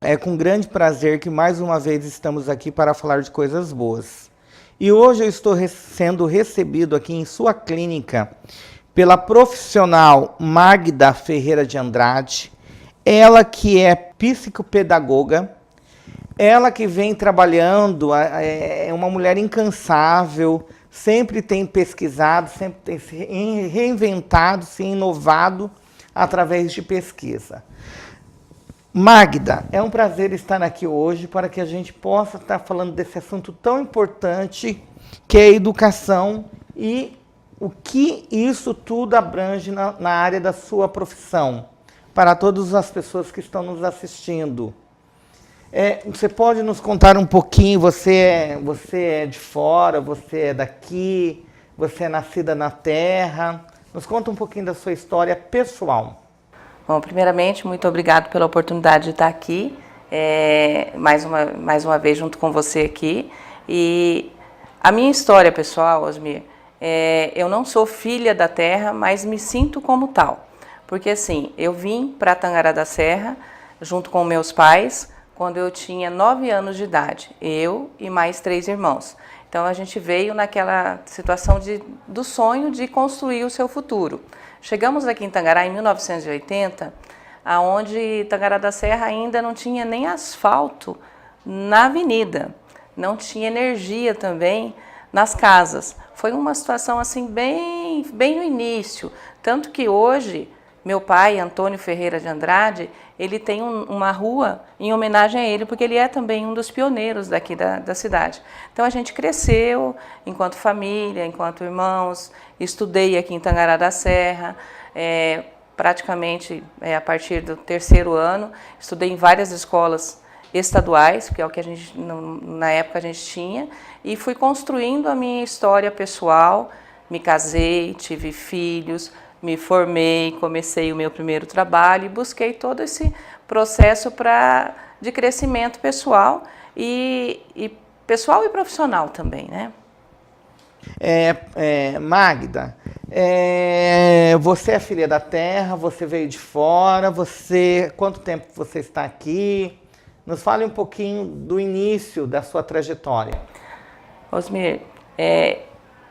é com grande prazer que mais uma vez estamos aqui para falar de coisas boas. E hoje eu estou sendo recebido aqui em sua clínica pela profissional Magda Ferreira de Andrade, ela que é psicopedagoga, ela que vem trabalhando, é uma mulher incansável, sempre tem pesquisado, sempre tem se reinventado, se inovado através de pesquisa. Magda, é um prazer estar aqui hoje para que a gente possa estar falando desse assunto tão importante que é a educação e o que isso tudo abrange na área da sua profissão, para todas as pessoas que estão nos assistindo. Você pode nos contar um pouquinho, você é de fora, você é daqui, você é nascida na terra, nos conta um pouquinho da sua história pessoal. Bom, primeiramente, muito obrigado pela oportunidade de estar aqui, mais uma vez junto com você aqui. E a minha história pessoal, Osmir, eu não sou filha da terra, mas me sinto como tal. Porque assim, eu vim para Tangará da Serra, junto com meus pais, quando eu tinha 9 anos de idade, eu e mais 3 irmãos. Então a gente veio naquela situação do sonho de construir o seu futuro. Chegamos aqui em Tangará em 1980, aonde Tangará da Serra ainda não tinha nem asfalto na avenida, não tinha energia também nas casas. Foi uma situação assim bem no início, tanto que hoje meu pai, Antônio Ferreira de Andrade, ele tem uma rua em homenagem a ele, porque ele é também um dos pioneiros daqui da cidade. Então a gente cresceu enquanto família, enquanto irmãos, estudei aqui em Tangará da Serra, praticamente a partir do 3º ano, estudei em várias escolas estaduais, que é o que na época a gente tinha, e fui construindo a minha história pessoal, me casei, tive filhos, me formei, comecei o meu primeiro trabalho e busquei todo esse processo de crescimento pessoal e profissional também, né? Magda, você é filha da terra, você veio de fora, quanto tempo você está aqui? Nos fale um pouquinho do início da sua trajetória. Osmir,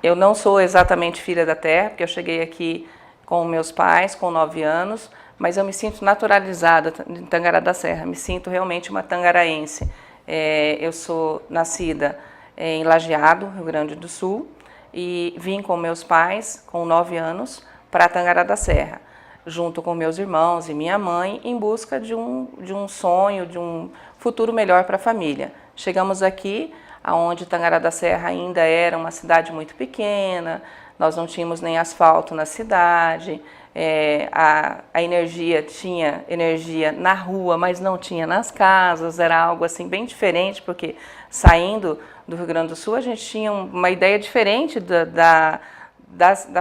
eu não sou exatamente filha da terra, porque eu cheguei aqui com meus pais, com 9 anos, mas eu me sinto naturalizada em Tangará da Serra, me sinto realmente uma tangaraense. Eu sou nascida em Lajeado, Rio Grande do Sul, e vim com meus pais, com 9 anos, para Tangará da Serra, junto com meus irmãos e minha mãe, em busca de um sonho, de um futuro melhor para a família. Chegamos aqui, onde Tangará da Serra ainda era uma cidade muito pequena, nós não tínhamos nem asfalto na cidade, a energia tinha energia na rua, mas não tinha nas casas, era algo assim bem diferente, porque saindo do Rio Grande do Sul a gente tinha uma ideia diferente da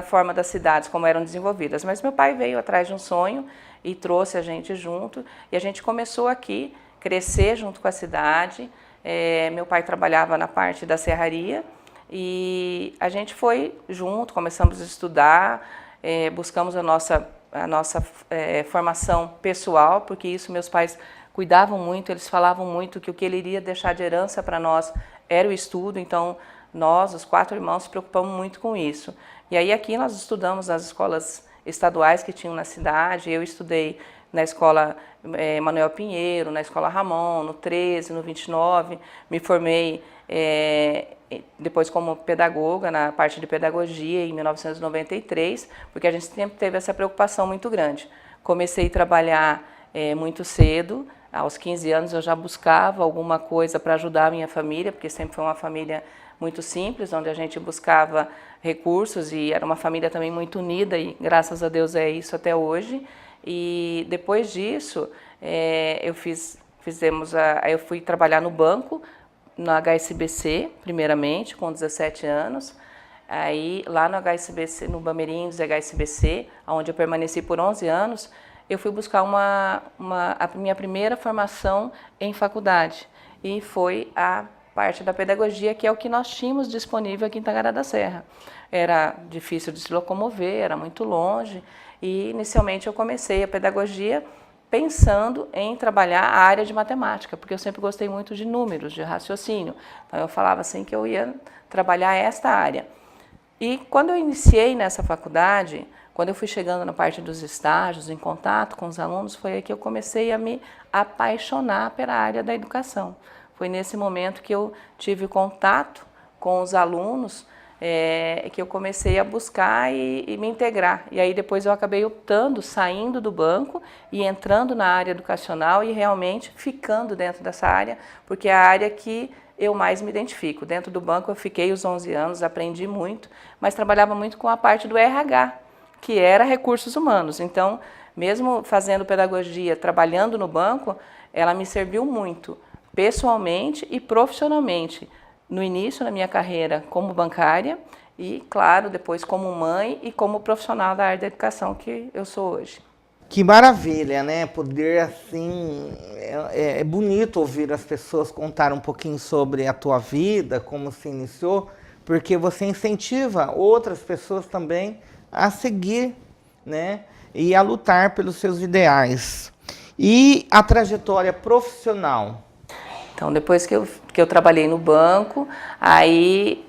forma das cidades, como eram desenvolvidas. Mas meu pai veio atrás de um sonho e trouxe a gente junto, e a gente começou aqui, crescer junto com a cidade. Meu pai trabalhava na parte da serraria, e a gente foi junto, começamos a estudar, buscamos a nossa formação pessoal, porque isso meus pais cuidavam muito, eles falavam muito que o que ele iria deixar de herança para nós era o estudo, então nós, os 4 irmãos, nos preocupamos muito com isso. E aí aqui nós estudamos nas escolas estaduais que tinham na cidade, eu estudei na escola Manuel Pinheiro, na escola Ramon, no 13, no 29, me formei depois como pedagoga, na parte de pedagogia, em 1993, porque a gente sempre teve essa preocupação muito grande. Comecei a trabalhar muito cedo, aos 15 anos eu já buscava alguma coisa para ajudar a minha família, porque sempre foi uma família muito simples, onde a gente buscava recursos e era uma família também muito unida e graças a Deus é isso até hoje. E depois disso, eu fui trabalhar no banco, no HSBC, primeiramente, com 17 anos. Aí, lá no HSBC, no Bamerinhos HSBC, onde eu permaneci por 11 anos, eu fui buscar a minha primeira formação em faculdade. E foi a parte da pedagogia, que é o que nós tínhamos disponível aqui em Tangará da Serra. Era difícil de se locomover, era muito longe. E, inicialmente, eu comecei a pedagogia pensando em trabalhar a área de matemática, porque eu sempre gostei muito de números, de raciocínio. Então eu falava assim que eu ia trabalhar esta área. E quando eu iniciei nessa faculdade, quando eu fui chegando na parte dos estágios, em contato com os alunos, foi aí que eu comecei a me apaixonar pela área da educação. Foi nesse momento que eu tive contato com os alunos, que eu comecei a buscar e me integrar. E aí depois eu acabei optando, saindo do banco e entrando na área educacional e realmente ficando dentro dessa área, porque é a área que eu mais me identifico. Dentro do banco eu fiquei os 11 anos, aprendi muito, mas trabalhava muito com a parte do RH, que era recursos humanos. Então, mesmo fazendo pedagogia, trabalhando no banco, ela me serviu muito, pessoalmente e profissionalmente. No início da minha carreira como bancária e, claro, depois como mãe e como profissional da área da educação que eu sou hoje. Que maravilha, né? Poder, assim, é bonito ouvir as pessoas contar um pouquinho sobre a tua vida, como se iniciou, porque você incentiva outras pessoas também a seguir, né? E a lutar pelos seus ideais. E a trajetória profissional? Então, depois que eu trabalhei no banco, aí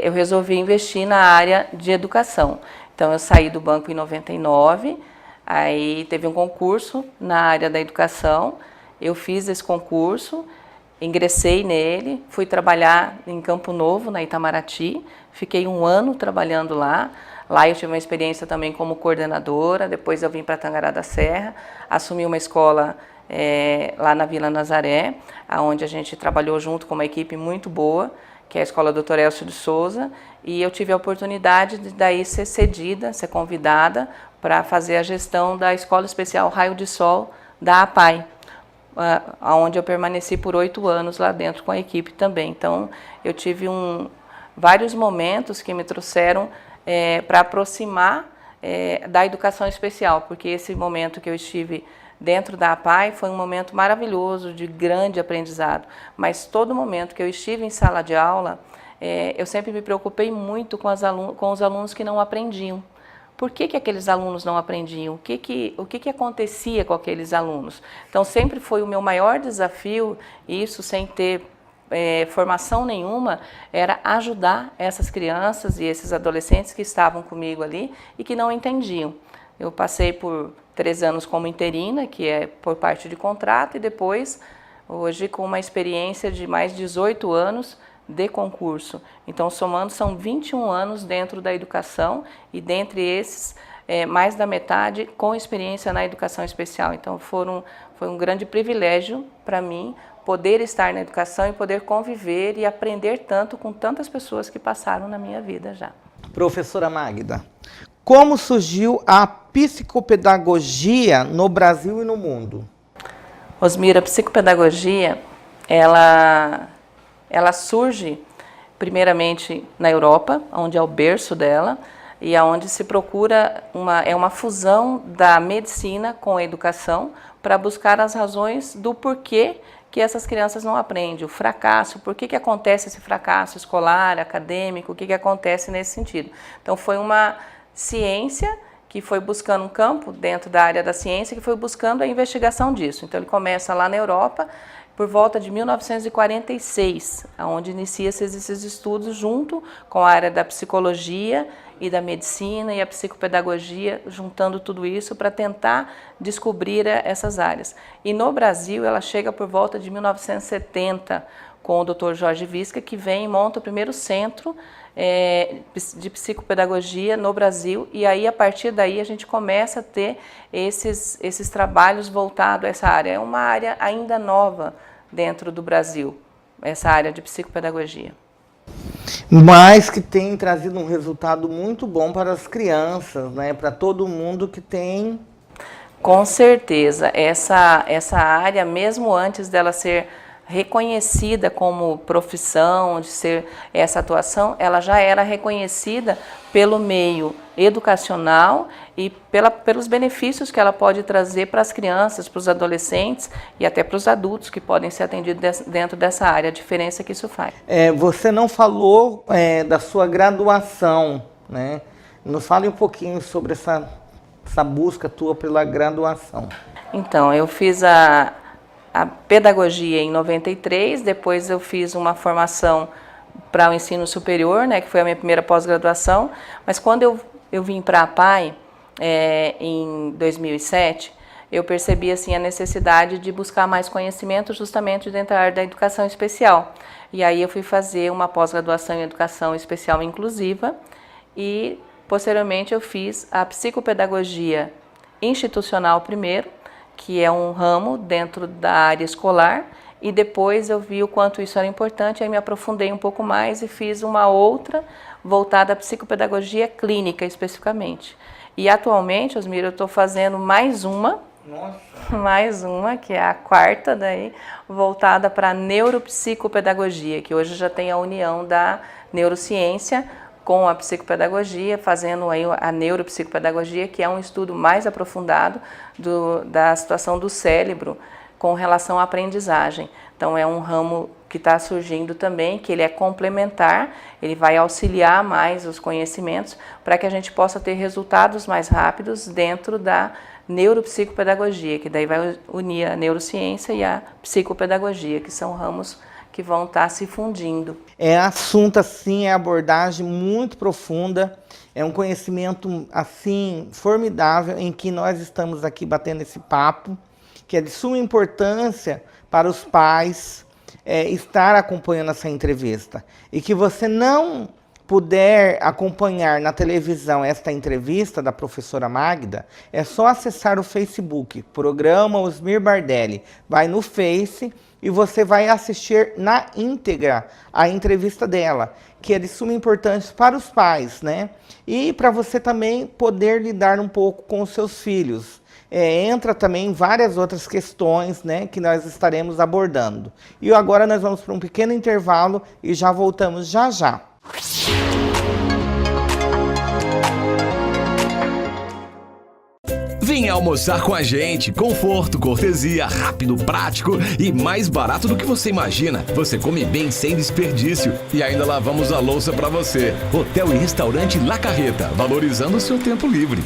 eu resolvi investir na área de educação. Então, eu saí do banco em 99, aí teve um concurso na área da educação, eu fiz esse concurso, ingressei nele, fui trabalhar em Campo Novo, na Itamaraty, fiquei 1 ano trabalhando lá. Lá eu tive uma experiência também como coordenadora, depois eu vim para Tangará da Serra, assumi uma escola lá na Vila Nazaré, onde a gente trabalhou junto com uma equipe muito boa, que é a Escola Dr. Elcio de Souza, e eu tive a oportunidade de daí ser cedida, ser convidada para fazer a gestão da Escola Especial Raio de Sol da APAE, onde eu permaneci por 8 anos lá dentro com a equipe também. Então, eu tive vários momentos que me trouxeram para aproximar da educação especial, porque esse momento que eu estive dentro da APAE foi um momento maravilhoso, de grande aprendizado, mas todo momento que eu estive em sala de aula, eu sempre me preocupei muito com os alunos que não aprendiam. Por que aqueles alunos não aprendiam? O que acontecia com aqueles alunos? Então, sempre foi o meu maior desafio, isso sem ter formação nenhuma, era ajudar essas crianças e esses adolescentes que estavam comigo ali e que não entendiam. Eu passei por 3 anos como interina, que é por parte de contrato, e depois, hoje, com uma experiência de mais de 18 anos de concurso. Então, somando, são 21 anos dentro da educação e, dentre esses, mais da metade com experiência na educação especial. Então, foi um grande privilégio para mim poder estar na educação e poder conviver e aprender tanto com tantas pessoas que passaram na minha vida já. Professora Magda, como surgiu a psicopedagogia no Brasil e no mundo? Osmira, a psicopedagogia, ela surge primeiramente na Europa, onde é o berço dela, e aonde se procura uma fusão da medicina com a educação para buscar as razões do porquê que essas crianças não aprendem, o fracasso, por que acontece esse fracasso escolar, acadêmico, o que acontece nesse sentido. Então, foi uma ciência que foi buscando um campo dentro da área da ciência, que foi buscando a investigação disso. Então, ele começa lá na Europa, por volta de 1946, onde inicia-se esses estudos junto com a área da psicologia e da medicina e a psicopedagogia, juntando tudo isso para tentar descobrir essas áreas. E no Brasil, ela chega por volta de 1970, com o Dr. Jorge Visca, que vem e monta o primeiro centro de psicopedagogia no Brasil, e aí, a partir daí, a gente começa a ter esses trabalhos voltados a essa área. É uma área ainda nova dentro do Brasil, essa área de psicopedagogia. Mas que tem trazido um resultado muito bom para as crianças, né? Para todo mundo que tem. Com certeza, essa área, mesmo antes dela ser reconhecida como profissão, de ser essa atuação, ela já era reconhecida pelo meio educacional e pelos benefícios que ela pode trazer para as crianças, para os adolescentes e até para os adultos que podem ser atendidos dentro dessa área, a diferença que isso faz. Você não falou da sua graduação, né? Nos fale um pouquinho sobre essa essa busca tua pela graduação? Então, eu fiz a pedagogia em 93, depois eu fiz uma formação para o ensino superior, né, que foi a minha primeira pós-graduação, mas quando eu vim para a APAE, em 2007, eu percebi assim, a necessidade de buscar mais conhecimento justamente dentro da área da educação especial. E aí eu fui fazer uma pós-graduação em educação especial inclusiva e, posteriormente, eu fiz a psicopedagogia institucional primeiro, que é um ramo dentro da área escolar, e depois eu vi o quanto isso era importante, aí me aprofundei um pouco mais e fiz uma outra voltada à psicopedagogia clínica especificamente. E atualmente, Osmir, eu estou fazendo mais uma, que é a quarta, daí, voltada para a neuropsicopedagogia, que hoje já tem a união da neurociência com a psicopedagogia, fazendo aí a neuropsicopedagogia, que é um estudo mais aprofundado da situação do cérebro com relação à aprendizagem. Então, é um ramo que está surgindo também, que ele é complementar, ele vai auxiliar mais os conhecimentos para que a gente possa ter resultados mais rápidos dentro da neuropsicopedagogia, que daí vai unir a neurociência e a psicopedagogia, que são ramos que vão estar se fundindo. É assunto assim, é abordagem muito profunda, é um conhecimento assim formidável em que nós estamos aqui batendo esse papo, que é de suma importância para os pais estar acompanhando essa entrevista. E que você não puder acompanhar na televisão esta entrevista da professora Magda, é só acessar o Facebook, programa Osmir Bardelli. Vai no Face e você vai assistir na íntegra a entrevista dela, que é de suma importância para os pais, né? E para você também poder lidar um pouco com os seus filhos. Entra também várias outras questões, né, que nós estaremos abordando. E agora nós vamos para um pequeno intervalo e já voltamos já já. Venha almoçar com a gente. Conforto, cortesia, rápido, prático e mais barato do que você imagina. Você come bem sem desperdício e ainda lavamos a louça para você. Hotel e restaurante La Carreta, valorizando o seu tempo livre.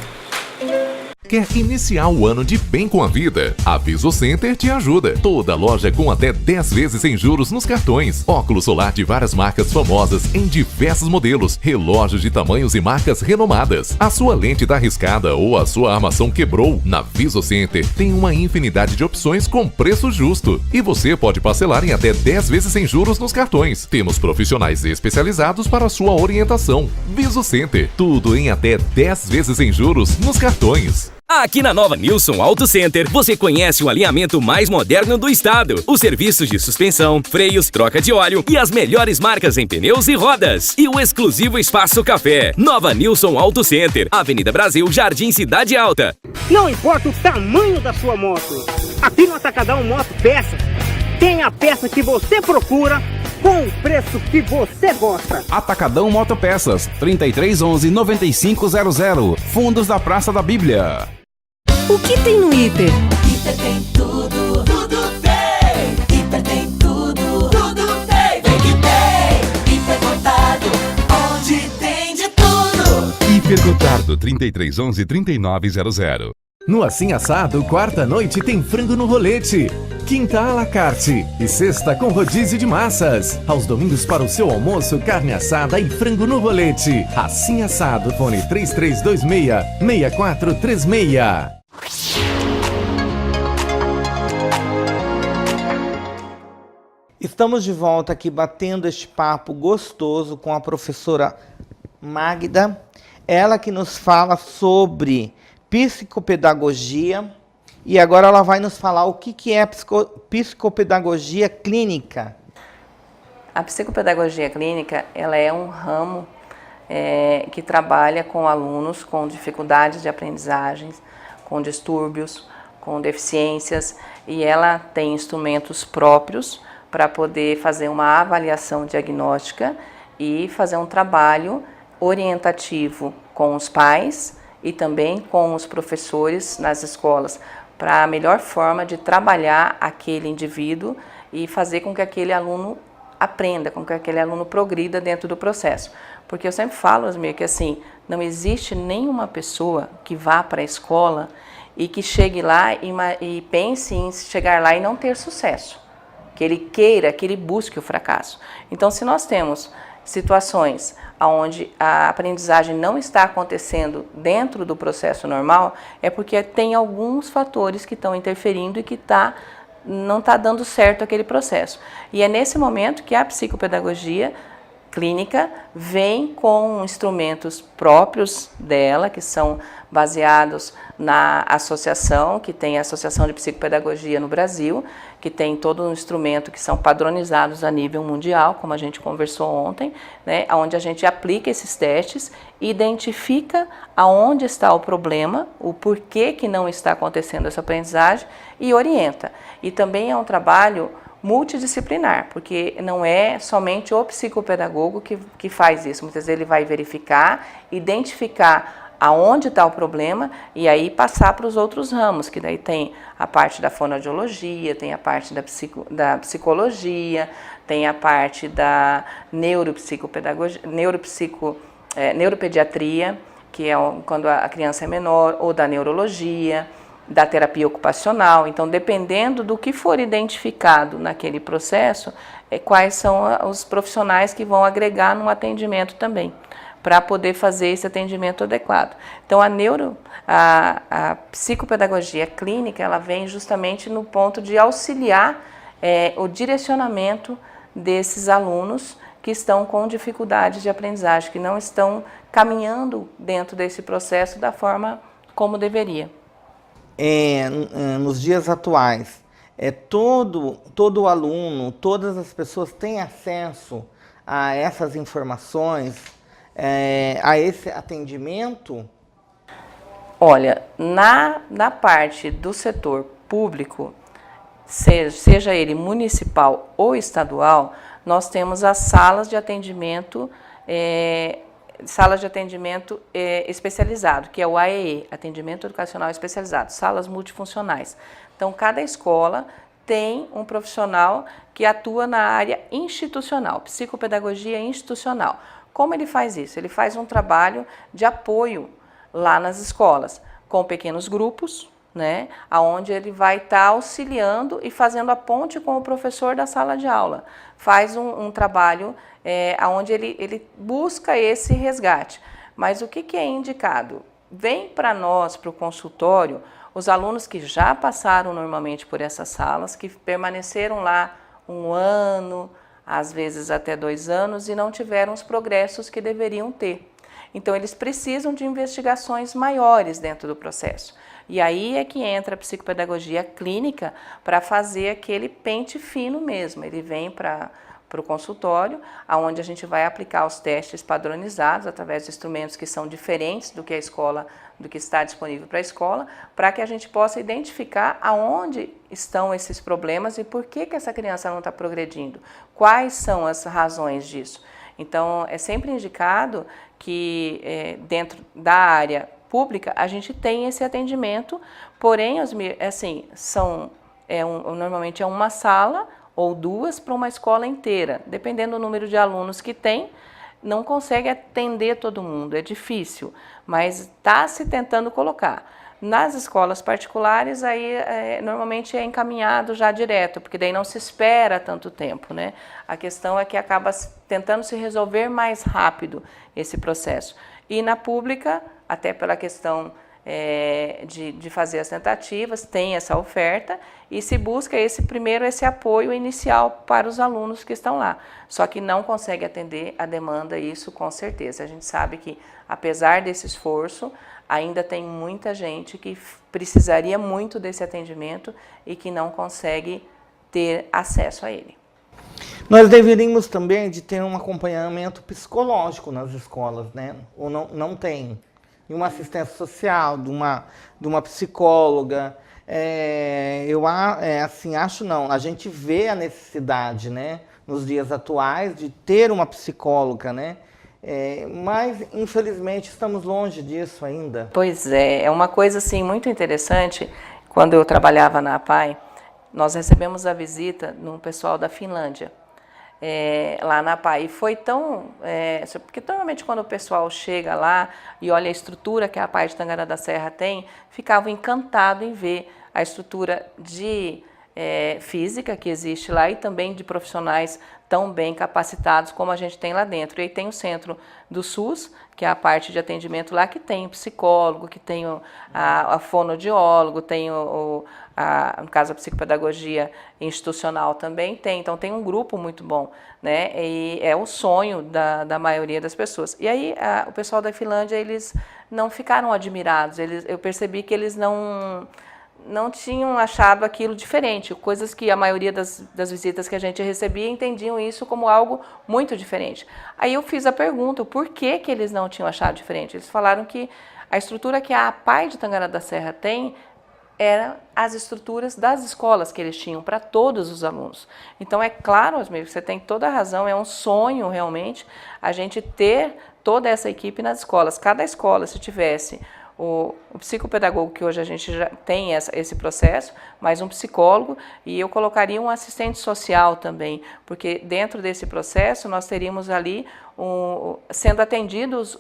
Quer iniciar o ano de bem com a vida? A Viso Center te ajuda. Toda loja com até 10 vezes sem juros nos cartões. Óculos solar de várias marcas famosas em diversos modelos. Relógios de tamanhos e marcas renomadas. A sua lente tá arriscada ou a sua armação quebrou? Na Viso Center tem uma infinidade de opções com preço justo. E você pode parcelar em até 10 vezes sem juros nos cartões. Temos profissionais especializados para a sua orientação. Viso Center. Tudo em até 10 vezes sem juros nos cartões. Aqui na Nova Nilson Auto Center, você conhece o alinhamento mais moderno do estado. Os serviços de suspensão, freios, troca de óleo e as melhores marcas em pneus e rodas. E o exclusivo Espaço Café. Nova Nilson Auto Center, Avenida Brasil, Jardim Cidade Alta. Não importa o tamanho da sua moto, aqui no Atacadão Moto Peças, tem a peça que você procura com o preço que você gosta. Atacadão Motopeças, 3311-9500, Fundos da Praça da Bíblia. O que tem no Hiper? Hiper tem tudo, tudo tem. Hiper tem tudo, tudo tem. Vem que tem. Hiper Gotardo, onde tem de tudo. Hiper Gotardo, 3311-3900. No Assim Assado, quarta noite tem frango no rolete, quinta à la carte e sexta com rodízio de massas. Aos domingos para o seu almoço, carne assada e frango no rolete. Assim Assado, fone 3326-6436. Estamos de volta aqui batendo este papo gostoso com a professora Magda, ela que nos fala sobre psicopedagogia, e agora ela vai nos falar o que é psicopedagogia clínica. A psicopedagogia clínica, ela é um ramo que trabalha com alunos com dificuldades de aprendizagens, com distúrbios, com deficiências, e ela tem instrumentos próprios para poder fazer uma avaliação diagnóstica e fazer um trabalho orientativo com os pais e também com os professores nas escolas, para a melhor forma de trabalhar aquele indivíduo e fazer com que aquele aluno aprenda, com que aquele aluno progrida dentro do processo. Porque eu sempre falo, Osmir, que assim, não existe nenhuma pessoa que vá para a escola e que chegue lá e pense em chegar lá e não ter sucesso. Que ele queira, que ele busque o fracasso. Então, se nós temos situações onde a aprendizagem não está acontecendo dentro do processo normal, é porque tem alguns fatores que estão interferindo e que não está dando certo aquele processo. E é nesse momento que a psicopedagogia clínica vem com instrumentos próprios dela, que são baseados na associação, que tem a Associação de Psicopedagogia no Brasil, que tem todo um instrumento que são padronizados a nível mundial, como a gente conversou ontem, né, onde a gente aplica esses testes, identifica aonde está o problema, o porquê que não está acontecendo essa aprendizagem e orienta. E também é um trabalho multidisciplinar, porque não é somente o psicopedagogo que faz isso. Muitas vezes ele vai verificar, identificar aonde está o problema e aí passar para os outros ramos, que daí tem a parte da fonoaudiologia, tem a parte da psicologia, tem a parte da neuropsicopedagogia, neuropediatria, que é quando a criança é menor, ou da neurologia, da terapia ocupacional. Então, dependendo do que for identificado naquele processo, quais são os profissionais que vão agregar no atendimento também, para poder fazer esse atendimento adequado. Então, a psicopedagogia clínica, ela vem justamente no ponto de auxiliar o direcionamento desses alunos que estão com dificuldades de aprendizagem, que não estão caminhando dentro desse processo da forma como deveria. Nos dias atuais, todo aluno, todas as pessoas têm acesso a essas informações, a esse atendimento? Olha, na parte do setor público, seja ele municipal ou estadual, nós temos as salas de atendimento especializado, que é o AEE, Atendimento Educacional Especializado, salas multifuncionais. Então, cada escola tem um profissional que atua na área institucional, psicopedagogia institucional. Como ele faz isso? Ele faz um trabalho de apoio lá nas escolas, com pequenos grupos, né, onde ele vai estar auxiliando e fazendo a ponte com o professor da sala de aula. Faz um trabalho onde ele busca esse resgate. Mas o que é indicado? Vem para nós, para o consultório, os alunos que já passaram normalmente por essas salas, que permaneceram lá 1 ano, às vezes até 2 anos, e não tiveram os progressos que deveriam ter. Então, eles precisam de investigações maiores dentro do processo. E aí é que entra a psicopedagogia clínica para fazer aquele pente fino mesmo. Ele vem para o consultório, onde a gente vai aplicar os testes padronizados através de instrumentos que são diferentes do que a escola, do que está disponível para a escola, para que a gente possa identificar aonde estão esses problemas e por que essa criança não está progredindo, quais são as razões disso. Então, é sempre indicado que dentro da área pública a gente tem esse atendimento, porém, assim, normalmente é uma sala ou 2 para uma escola inteira, dependendo do número de alunos que tem, não consegue atender todo mundo, é difícil, mas está se tentando colocar. Nas escolas particulares, aí normalmente é encaminhado já direto, porque daí não se espera tanto tempo, né? A questão é que acaba tentando se resolver mais rápido esse processo. E na pública, até pela questão de fazer as tentativas, tem essa oferta e se busca esse apoio inicial para os alunos que estão lá. Só que não consegue atender a demanda, isso com certeza. A gente sabe que, apesar desse esforço, ainda tem muita gente que precisaria muito desse atendimento e que não consegue ter acesso a ele. Nós deveríamos também de ter um acompanhamento psicológico nas escolas, né? Ou não tem? E uma assistência social, de uma psicóloga. Acho não. A gente vê a necessidade, né, nos dias atuais, de ter uma psicóloga, né? Mas, infelizmente, estamos longe disso ainda. Pois é uma coisa assim, muito interessante. Quando eu trabalhava na APAE, nós recebemos a visita de um pessoal da Finlândia. lá na PAI. E foi tão... porque normalmente quando o pessoal chega lá e olha a estrutura que a PAI de Tangará da Serra tem, ficava encantado em ver a estrutura de física que existe lá e também de profissionais tão bem capacitados como a gente tem lá dentro. E aí tem o centro do SUS, que é a parte de atendimento lá, que tem o psicólogo, que tem a fonoaudiólogo, tem no caso a psicopedagogia institucional também tem. Então tem um grupo muito bom, né? E é o sonho da maioria das pessoas. E aí o pessoal da Finlândia, eles não ficaram admirados. Eu percebi que eles não tinham achado aquilo diferente, coisas que a maioria das visitas que a gente recebia entendiam isso como algo muito diferente. Aí eu fiz a pergunta, por que eles não tinham achado diferente? Eles falaram que a estrutura que a PAI de Tangará da Serra tem eram as estruturas das escolas que eles tinham para todos os alunos. Então, é claro, Osmir, você tem toda a razão, é um sonho realmente a gente ter toda essa equipe nas escolas. Cada escola, se tivesse o psicopedagogo, que hoje a gente já tem esse processo, mais um psicólogo, e eu colocaria um assistente social também, porque dentro desse processo nós teríamos ali sendo atendidos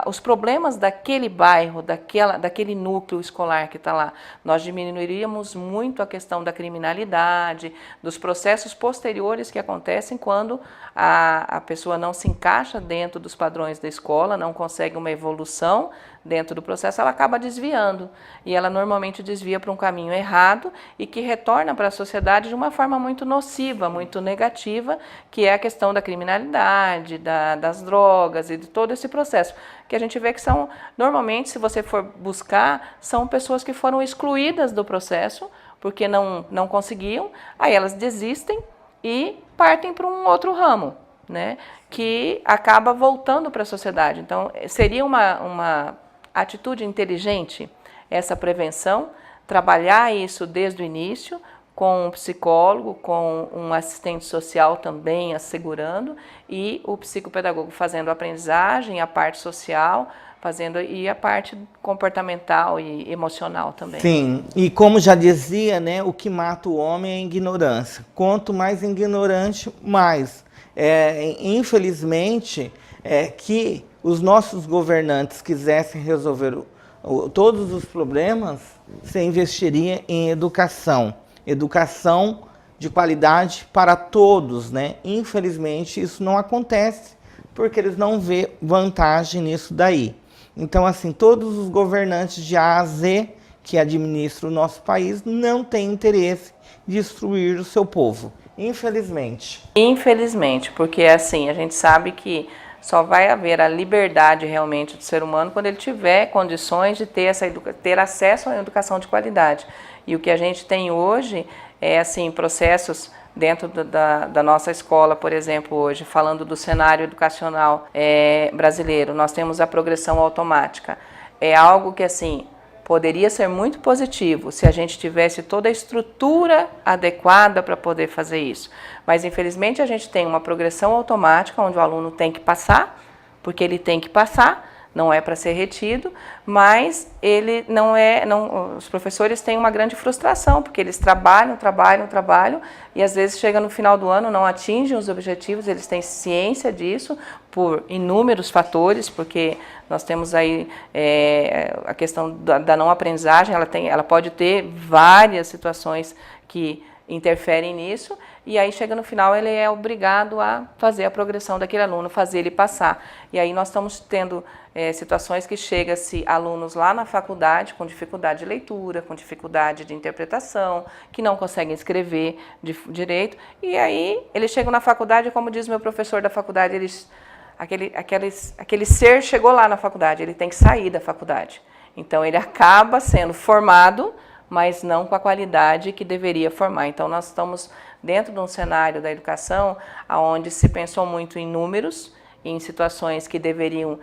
os problemas daquele bairro, daquele núcleo escolar que está lá. Nós diminuiríamos muito a questão da criminalidade, dos processos posteriores que acontecem quando a pessoa não se encaixa dentro dos padrões da escola, não consegue uma evolução dentro do processo, ela acaba desviando. E ela normalmente desvia para um caminho errado e que retorna para a sociedade de uma forma muito nociva, muito negativa, que é a questão da criminalidade, das drogas e de todo esse processo. Que a gente vê que são, normalmente, se você for buscar, são pessoas que foram excluídas do processo, porque não conseguiam, aí elas desistem e partem para um outro ramo, né, que acaba voltando para a sociedade. Então, seria uma atitude inteligente essa prevenção, trabalhar isso desde o início, com um psicólogo, com um assistente social também assegurando, e o psicopedagogo fazendo a aprendizagem, a parte social, e a parte comportamental e emocional também. Sim, e como já dizia, né, o que mata o homem é a ignorância. Quanto mais ignorante, mais. Infelizmente, que os nossos governantes quisessem resolver todos os problemas, você investiria em educação. Educação de qualidade para todos, né? Infelizmente, isso não acontece, porque eles não vêem vantagem nisso daí. Então, assim, todos os governantes de A a Z que administram o nosso país não têm interesse de destruir o seu povo, infelizmente. Infelizmente, porque assim, a gente sabe que só vai haver a liberdade realmente do ser humano quando ele tiver condições de ter acesso a uma educação de qualidade. E o que a gente tem hoje é assim, processos dentro da nossa escola, por exemplo, hoje, falando do cenário educacional brasileiro, nós temos a progressão automática. É algo que assim poderia ser muito positivo se a gente tivesse toda a estrutura adequada para poder fazer isso. Mas, infelizmente, a gente tem uma progressão automática, onde o aluno tem que passar, porque ele tem que passar, não é para ser retido, mas ele os professores têm uma grande frustração, porque eles trabalham, e às vezes chega no final do ano, não atingem os objetivos, eles têm ciência disso, por inúmeros fatores, porque nós temos aí a questão da não aprendizagem, ela pode ter várias situações que interferem nisso, e aí chega no final ele é obrigado a fazer a progressão daquele aluno, fazer ele passar. E aí nós estamos tendo situações que chega-se alunos lá na faculdade com dificuldade de leitura, com dificuldade de interpretação, que não conseguem escrever direito, e aí eles chegam na faculdade, como diz meu professor da faculdade, aquele ser chegou lá na faculdade, ele tem que sair da faculdade. Então ele acaba sendo formado, mas não com a qualidade que deveria formar. Então, nós estamos dentro de um cenário da educação onde se pensou muito em números, em situações que deveriam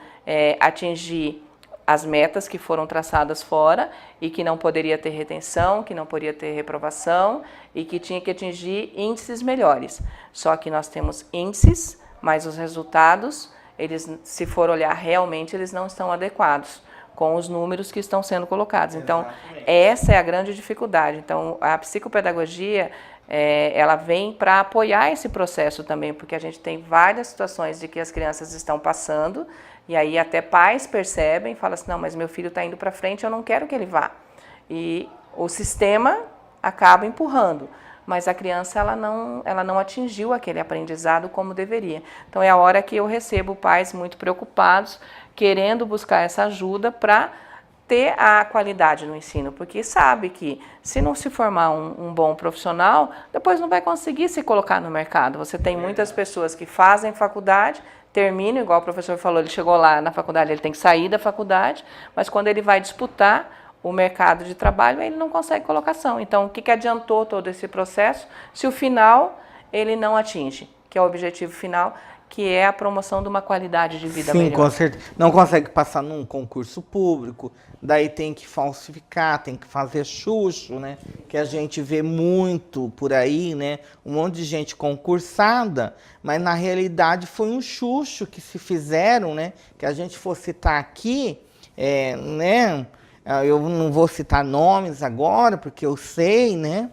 atingir as metas que foram traçadas fora e que não poderia ter retenção, que não poderia ter reprovação e que tinha que atingir índices melhores. Só que nós temos índices, mas os resultados, se for olhar realmente, eles não estão adequados. com os números que estão sendo colocados. Então, essa é a grande dificuldade. Então, a psicopedagogia, ela vem para apoiar esse processo também, porque a gente tem várias situações de que as crianças estão passando, e aí até pais percebem, falam assim, não, mas meu filho está indo para frente, eu não quero que ele vá. E o sistema acaba empurrando, mas a criança ela não atingiu aquele aprendizado como deveria. Então é a hora que eu recebo pais muito preocupados, querendo buscar essa ajuda para ter a qualidade no ensino, porque sabe que se não se formar um bom profissional, depois não vai conseguir se colocar no mercado. Você tem muitas pessoas que fazem faculdade, terminam, igual o professor falou, ele chegou lá na faculdade, ele tem que sair da faculdade, mas quando ele vai disputar o mercado de trabalho, ele não consegue colocação. Então, o que adiantou todo esse processo se o final ele não atinge, que é o objetivo final, que é a promoção de uma qualidade de vida melhor. Sim, com certeza. Não consegue passar num concurso público, daí tem que falsificar, tem que fazer chucho, né? Que a gente vê muito por aí, né? Um monte de gente concursada, mas na realidade foi um chucho que se fizeram, né? Que a gente for citar aqui, né? Eu não vou citar nomes agora, porque eu sei, né?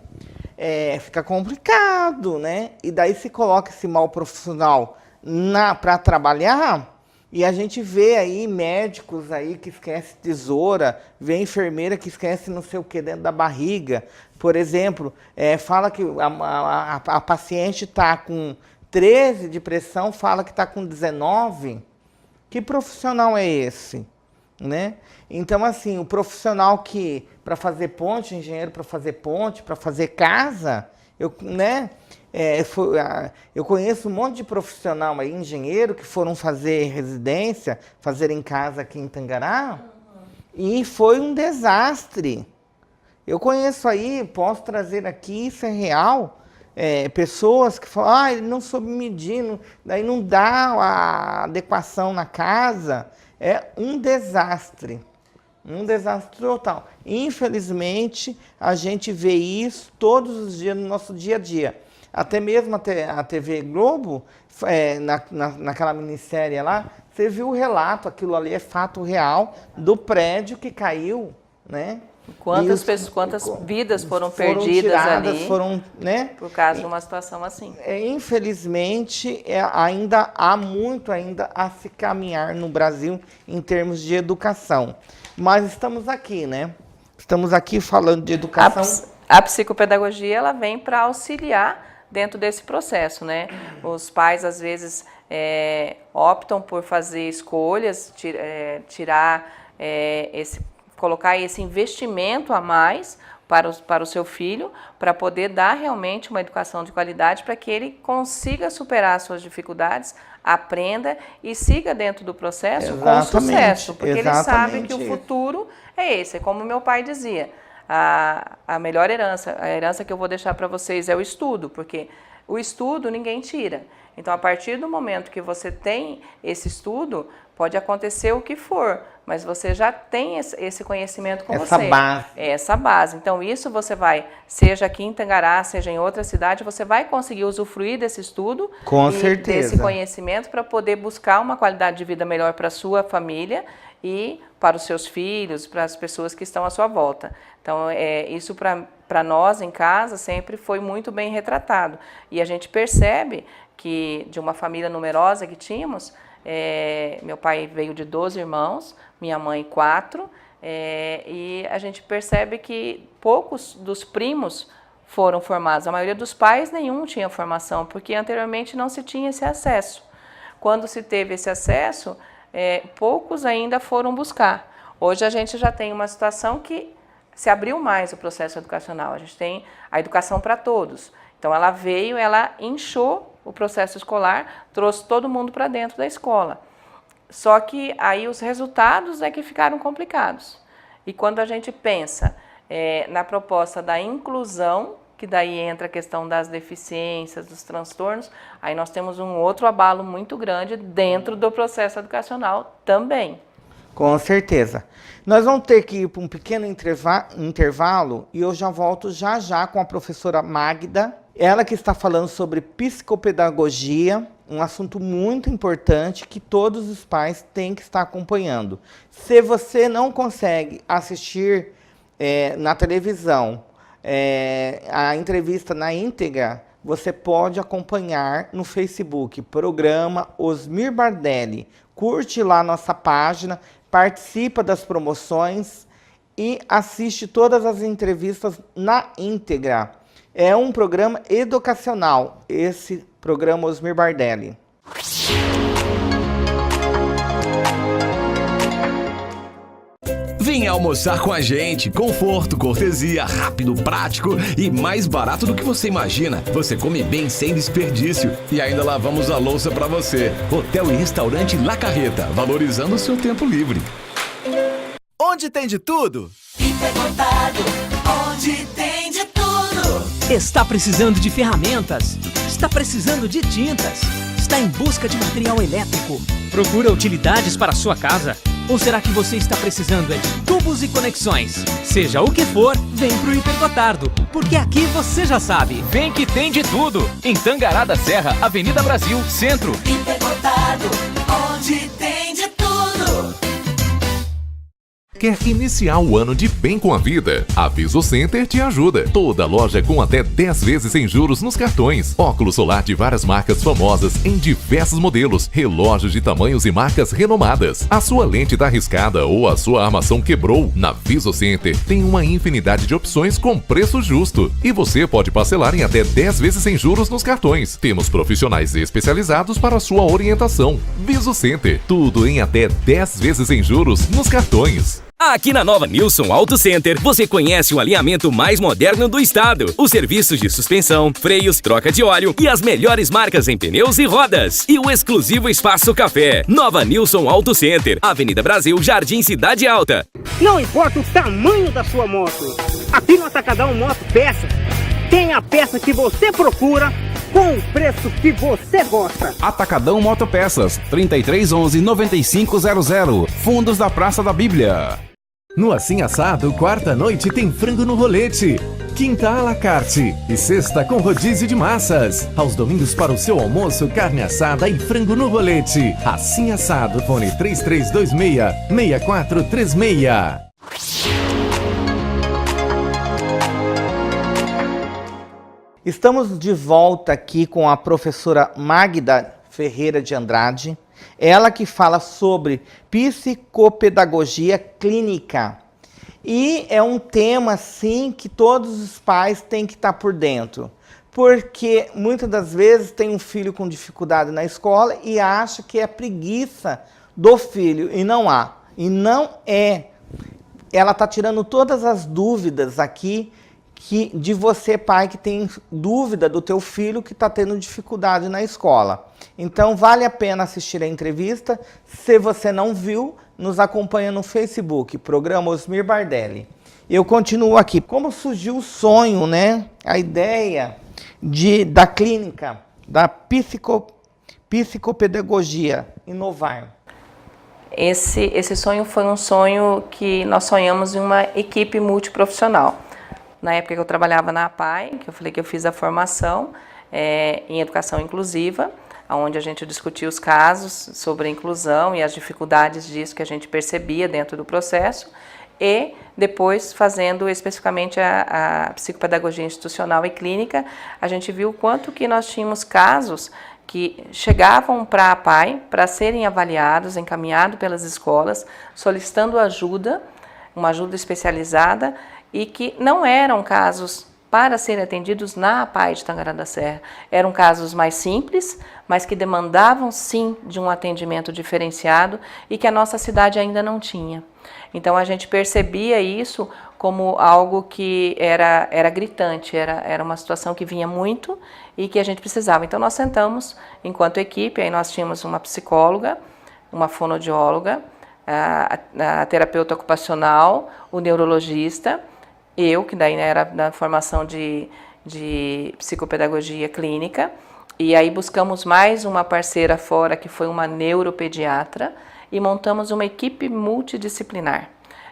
Fica complicado, né? E daí se coloca esse mal profissional para trabalhar, e a gente vê aí médicos aí que esquecem tesoura, vê enfermeira que esquece não sei o que dentro da barriga. Por exemplo, fala que a paciente está com 13 de pressão, fala que está com 19. Que profissional é esse? Né? Então, assim, o profissional que, para fazer ponte, engenheiro para fazer ponte, para fazer casa, né? Eu conheço um monte de profissional aí, engenheiro, que foram fazer residência, fazer em casa aqui em Tangará, e foi um desastre. Eu conheço aí, posso trazer aqui, isso é real, pessoas que falam, ele não soube medir, daí não dá a adequação na casa. É um desastre total. Infelizmente, a gente vê isso todos os dias no nosso dia a dia. Até mesmo a TV Globo, naquela minissérie lá, você viu o relato, aquilo ali é fato real, do prédio que caiu, né? Quantas vidas foram perdidas tiradas, ali, né? Por causa de uma situação assim. Infelizmente, ainda há muito a se caminhar no Brasil em termos de educação. Mas estamos aqui, né? Estamos aqui falando de educação. A psicopedagogia ela vem para auxiliar dentro desse processo, né? Os pais, às vezes, optam por fazer escolhas, colocar esse investimento a mais para o seu filho, para poder dar realmente uma educação de qualidade, para que ele consiga superar as suas dificuldades, aprenda e siga dentro do processo com sucesso, porque ele sabe que o futuro é esse. É como meu pai dizia, a melhor herança, a herança que eu vou deixar para vocês é o estudo, porque o estudo ninguém tira. Então, a partir do momento que você tem esse estudo, pode acontecer o que for, mas você já tem esse conhecimento com você. Essa base. Então, isso você vai, seja aqui em Tangará, seja em outra cidade, você vai conseguir usufruir desse estudo desse conhecimento para poder buscar uma qualidade de vida melhor para a sua família e para os seus filhos, para as pessoas que estão à sua volta. Então, isso para nós em casa sempre foi muito bem retratado. E a gente percebe que de uma família numerosa que tínhamos, meu pai veio de 12 irmãos, minha mãe 4, e a gente percebe que poucos dos primos foram formados. A maioria dos pais nenhum tinha formação, porque anteriormente não se tinha esse acesso. Quando se teve esse acesso, poucos ainda foram buscar. Hoje a gente já tem uma situação que se abriu mais o processo educacional. A gente tem a educação para todos. Então ela veio, ela inchou o processo escolar, trouxe todo mundo para dentro da escola. Só que aí os resultados é que ficaram complicados. E quando a gente pensa na proposta da inclusão, que daí entra a questão das deficiências, dos transtornos, aí nós temos um outro abalo muito grande dentro do processo educacional também. Com certeza. Nós vamos ter que ir para um pequeno intervalo e eu já volto já com a professora Magda, Ela que está falando sobre psicopedagogia, um assunto muito importante que todos os pais têm que estar acompanhando. Se você não consegue assistir na televisão a entrevista na íntegra, você pode acompanhar no Facebook, programa Osmir Bardelli. Curte lá nossa página, participa das promoções e assiste todas as entrevistas na íntegra. É um programa educacional, esse programa Osmir Bardelli. Venha almoçar com a gente. Conforto, cortesia, rápido, prático e mais barato do que você imagina. Você come bem sem desperdício e ainda lavamos a louça para você. Hotel e restaurante La Carreta, valorizando o seu tempo livre. Onde tem de tudo? Hipermercado, onde tem de tudo. Está precisando de ferramentas? Está precisando de tintas? Está em busca de material elétrico? Procura utilidades para a sua casa? Ou será que você está precisando de tubos e conexões? Seja o que for, vem pro Hipergotardo, porque aqui você já sabe. Vem que tem de tudo. Em Tangará da Serra, Avenida Brasil, Centro. Hipermercado, onde tem de tudo. Quer iniciar o ano de bem com a vida? A Viso Center te ajuda. Toda loja com até 10 vezes sem juros nos cartões. Óculos solar de várias marcas famosas em diversos modelos. Relógios de tamanhos e marcas renomadas. A sua lente tá arriscada ou a sua armação quebrou? Na Viso Center tem uma infinidade de opções com preço justo. E você pode parcelar em até 10 vezes sem juros nos cartões. Temos profissionais especializados para a sua orientação. Viso Center. Tudo em até 10 vezes sem juros nos cartões. Aqui na Nova Nilson Auto Center, você conhece o alinhamento mais moderno do estado. Os serviços de suspensão, freios, troca de óleo e as melhores marcas em pneus e rodas. E o exclusivo Espaço Café. Nova Nilson Auto Center, Avenida Brasil, Jardim Cidade Alta. Não importa o tamanho da sua moto, aqui no Atacadão Moto Peças tem a peça que você procura com o preço que você gosta. Atacadão Motopeças, 3311-9500, Fundos da Praça da Bíblia. No Assim Assado, quarta noite tem frango no rolete, quinta à la carte e sexta com rodízio de massas. Aos domingos para o seu almoço, carne assada e frango no rolete. Assim Assado, fone 3326-6436. Estamos de volta aqui com a professora Magda Ferreira de Andrade, ela que fala sobre psicopedagogia clínica. E é um tema, sim, que todos os pais têm que estar por dentro, porque muitas das vezes tem um filho com dificuldade na escola e acha que é preguiça do filho, e não há. E não é. Ela está tirando todas as dúvidas aqui de você, pai, que tem dúvida do teu filho que está tendo dificuldade na escola. Então, vale a pena assistir a entrevista. Se você não viu, nos acompanha no Facebook, programa Osmir Bardelli. Eu continuo aqui. Como surgiu o sonho, né? A ideia da clínica, da psicopedagogia, inovar? Esse sonho foi um sonho que nós sonhamos em uma equipe multiprofissional. Na época que eu trabalhava na APAI, que eu falei que eu fiz a formação em educação inclusiva, onde a gente discutia os casos sobre a inclusão e as dificuldades disso que a gente percebia dentro do processo, e depois fazendo especificamente a psicopedagogia institucional e clínica, a gente viu o quanto que nós tínhamos casos que chegavam para a APAI para serem avaliados, encaminhados pelas escolas, solicitando ajuda, uma ajuda especializada, e que não eram casos para serem atendidos na APAI de Tangará da Serra. Eram casos mais simples, mas que demandavam sim de um atendimento diferenciado e que a nossa cidade ainda não tinha. Então a gente percebia isso como algo que era gritante, era uma situação que vinha muito e que a gente precisava. Então nós sentamos enquanto equipe, aí nós tínhamos uma psicóloga, uma fonoaudióloga, a terapeuta ocupacional, o neurologista, eu, que daí era da formação de psicopedagogia clínica, e aí buscamos mais uma parceira fora, que foi uma neuropediatra, e montamos uma equipe multidisciplinar.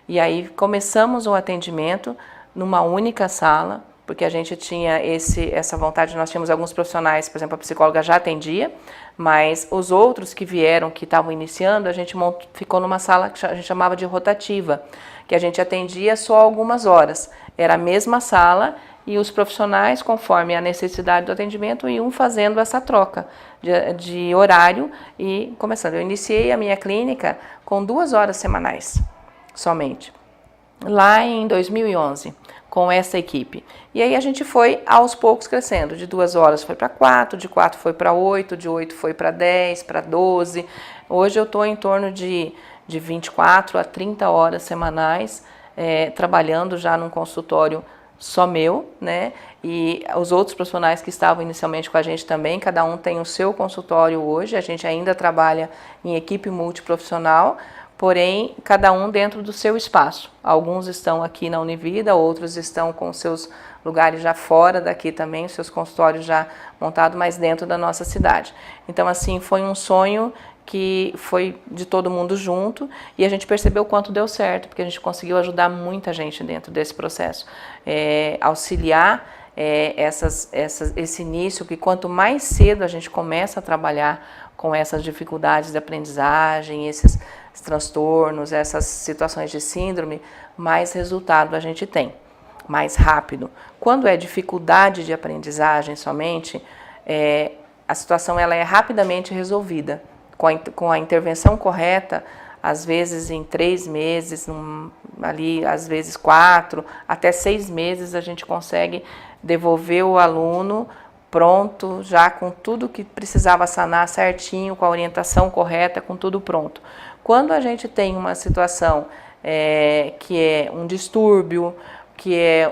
E aí começamos o atendimento numa única sala, porque a gente tinha essa vontade, nós tínhamos alguns profissionais, por exemplo, a psicóloga já atendia, mas os outros que vieram, que estavam iniciando, a gente ficou numa sala que a gente chamava de rotativa, que a gente atendia só algumas horas. Era a mesma sala e os profissionais, conforme a necessidade do atendimento, iam fazendo essa troca de horário e começando. Eu iniciei a minha clínica com 2 horas semanais, somente, lá em 2011. Com essa equipe. E aí a gente foi aos poucos crescendo, de 2 horas foi para 4, de 4 foi para 8, de 8 foi para 10, para 12. Hoje eu estou em torno de 24 a 30 horas semanais, trabalhando já num consultório só meu, né? E os outros profissionais que estavam inicialmente com a gente também, cada um tem o seu consultório hoje, a gente ainda trabalha em equipe multiprofissional, porém, cada um dentro do seu espaço. Alguns estão aqui na Univida, outros estão com seus lugares já fora daqui também, seus consultórios já montados, mas dentro da nossa cidade. Então, assim, foi um sonho que foi de todo mundo junto e a gente percebeu o quanto deu certo, porque a gente conseguiu ajudar muita gente dentro desse processo. Auxiliar esse início, que quanto mais cedo a gente começa a trabalhar com essas dificuldades de aprendizagem, esses transtornos, essas situações de síndrome, mais resultado a gente tem, mais rápido. Quando é dificuldade de aprendizagem somente, a situação ela é rapidamente resolvida. Com a intervenção correta, às vezes em 3 meses, ali às vezes 4, até 6 meses a gente consegue devolver o aluno pronto, já com tudo que precisava sanar certinho, com a orientação correta, com tudo pronto. Quando a gente tem uma situação que é um distúrbio, que é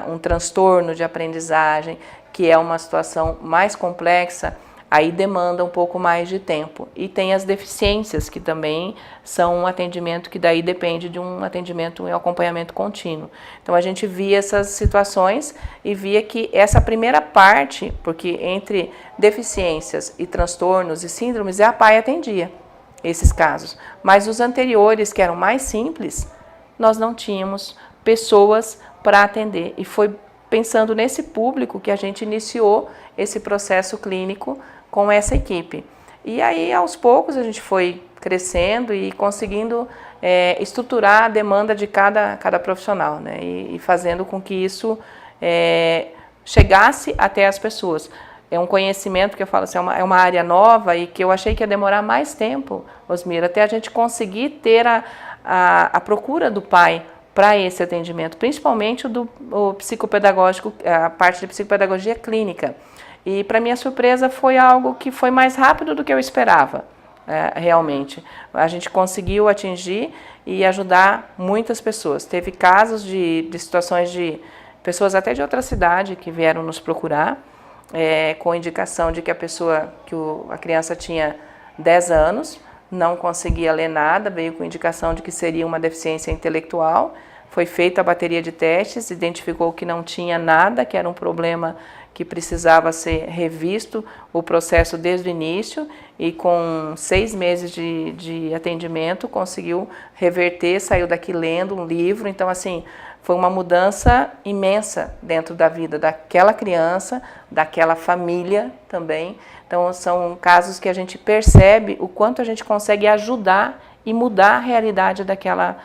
um transtorno de aprendizagem, que é uma situação mais complexa, aí demanda um pouco mais de tempo. E tem as deficiências, que também são um atendimento que daí depende de um atendimento e um acompanhamento contínuo. Então a gente via essas situações e via que essa primeira parte, porque entre deficiências e transtornos e síndromes, a APAE atendia esses casos. Mas os anteriores, que eram mais simples, nós não tínhamos pessoas para atender. E foi pensando nesse público que a gente iniciou esse processo clínico com essa equipe. E aí, aos poucos, a gente foi crescendo e conseguindo estruturar a demanda de cada profissional, né? E fazendo com que isso chegasse até as pessoas. É um conhecimento que eu falo assim, é uma área nova e que eu achei que ia demorar mais tempo, Osmira, até a gente conseguir ter a procura do pai para esse atendimento, principalmente o psicopedagógico, a parte de psicopedagogia clínica. E, para minha surpresa, foi algo que foi mais rápido do que eu esperava, realmente. A gente conseguiu atingir e ajudar muitas pessoas. Teve casos de situações de pessoas até de outra cidade que vieram nos procurar, com indicação de que a criança tinha 10 anos, não conseguia ler nada, veio com indicação de que seria uma deficiência intelectual. Foi feita a bateria de testes, identificou que não tinha nada, que era um problema que precisava ser revisto, o processo desde o início, e com 6 meses de atendimento conseguiu reverter, saiu daqui lendo um livro. Então, assim, foi uma mudança imensa dentro da vida daquela criança, daquela família também. Então, são casos que a gente percebe o quanto a gente consegue ajudar e mudar a realidade daquela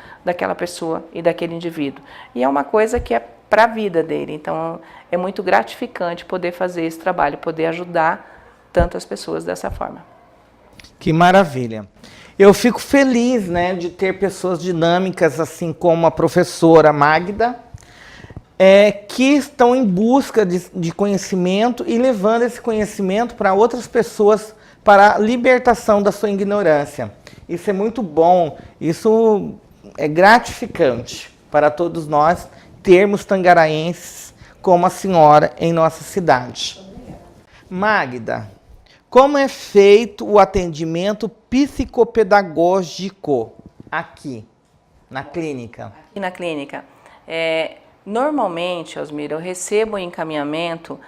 pessoa e daquele indivíduo. E é uma coisa que é para a vida dele. Então, é muito gratificante poder fazer esse trabalho, poder ajudar tantas pessoas dessa forma. Que maravilha. Eu fico feliz, né, de ter pessoas dinâmicas, assim como a professora Magda, que estão em busca de conhecimento e levando esse conhecimento para outras pessoas, para a libertação da sua ignorância. Isso é muito bom, isso é gratificante para todos nós termos tangaraenses como a senhora em nossa cidade. Magda, como é feito o atendimento psicopedagógico aqui na clínica? Aqui na clínica, normalmente, Osmira, eu recebo o encaminhamento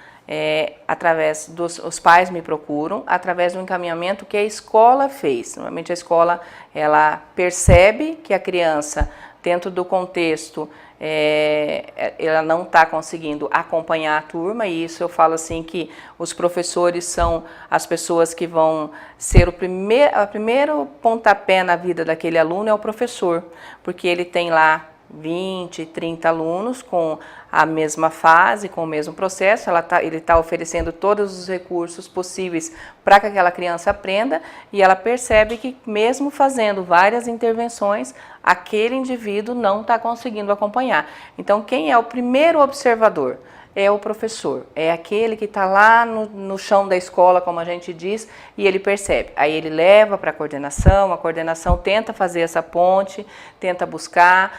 através os pais me procuram, através do encaminhamento que a escola fez. Normalmente a escola ela percebe que a criança, dentro do contexto, ela não está conseguindo acompanhar a turma, e isso eu falo assim que os professores são as pessoas que vão ser o primeiro pontapé na vida daquele aluno é o professor, porque ele tem lá 20, 30 alunos com a mesma fase, com o mesmo processo, ele está oferecendo todos os recursos possíveis para que aquela criança aprenda, e ela percebe que mesmo fazendo várias intervenções, aquele indivíduo não está conseguindo acompanhar. Então, quem é o primeiro observador? É o professor, é aquele que está lá no chão da escola, como a gente diz, e ele percebe. Aí ele leva para a coordenação tenta fazer essa ponte, tenta buscar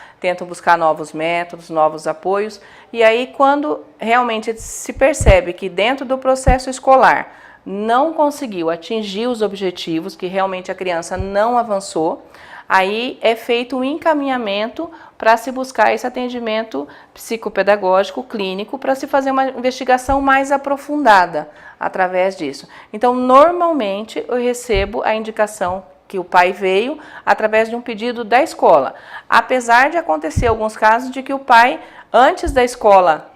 novos métodos, novos apoios, e aí quando realmente se percebe que dentro do processo escolar não conseguiu atingir os objetivos, que realmente a criança não avançou, aí é feito um encaminhamento para se buscar esse atendimento psicopedagógico, clínico, para se fazer uma investigação mais aprofundada através disso. Então, normalmente, eu recebo a indicação que o pai veio através de um pedido da escola. Apesar de acontecer alguns casos de que o pai, antes da escola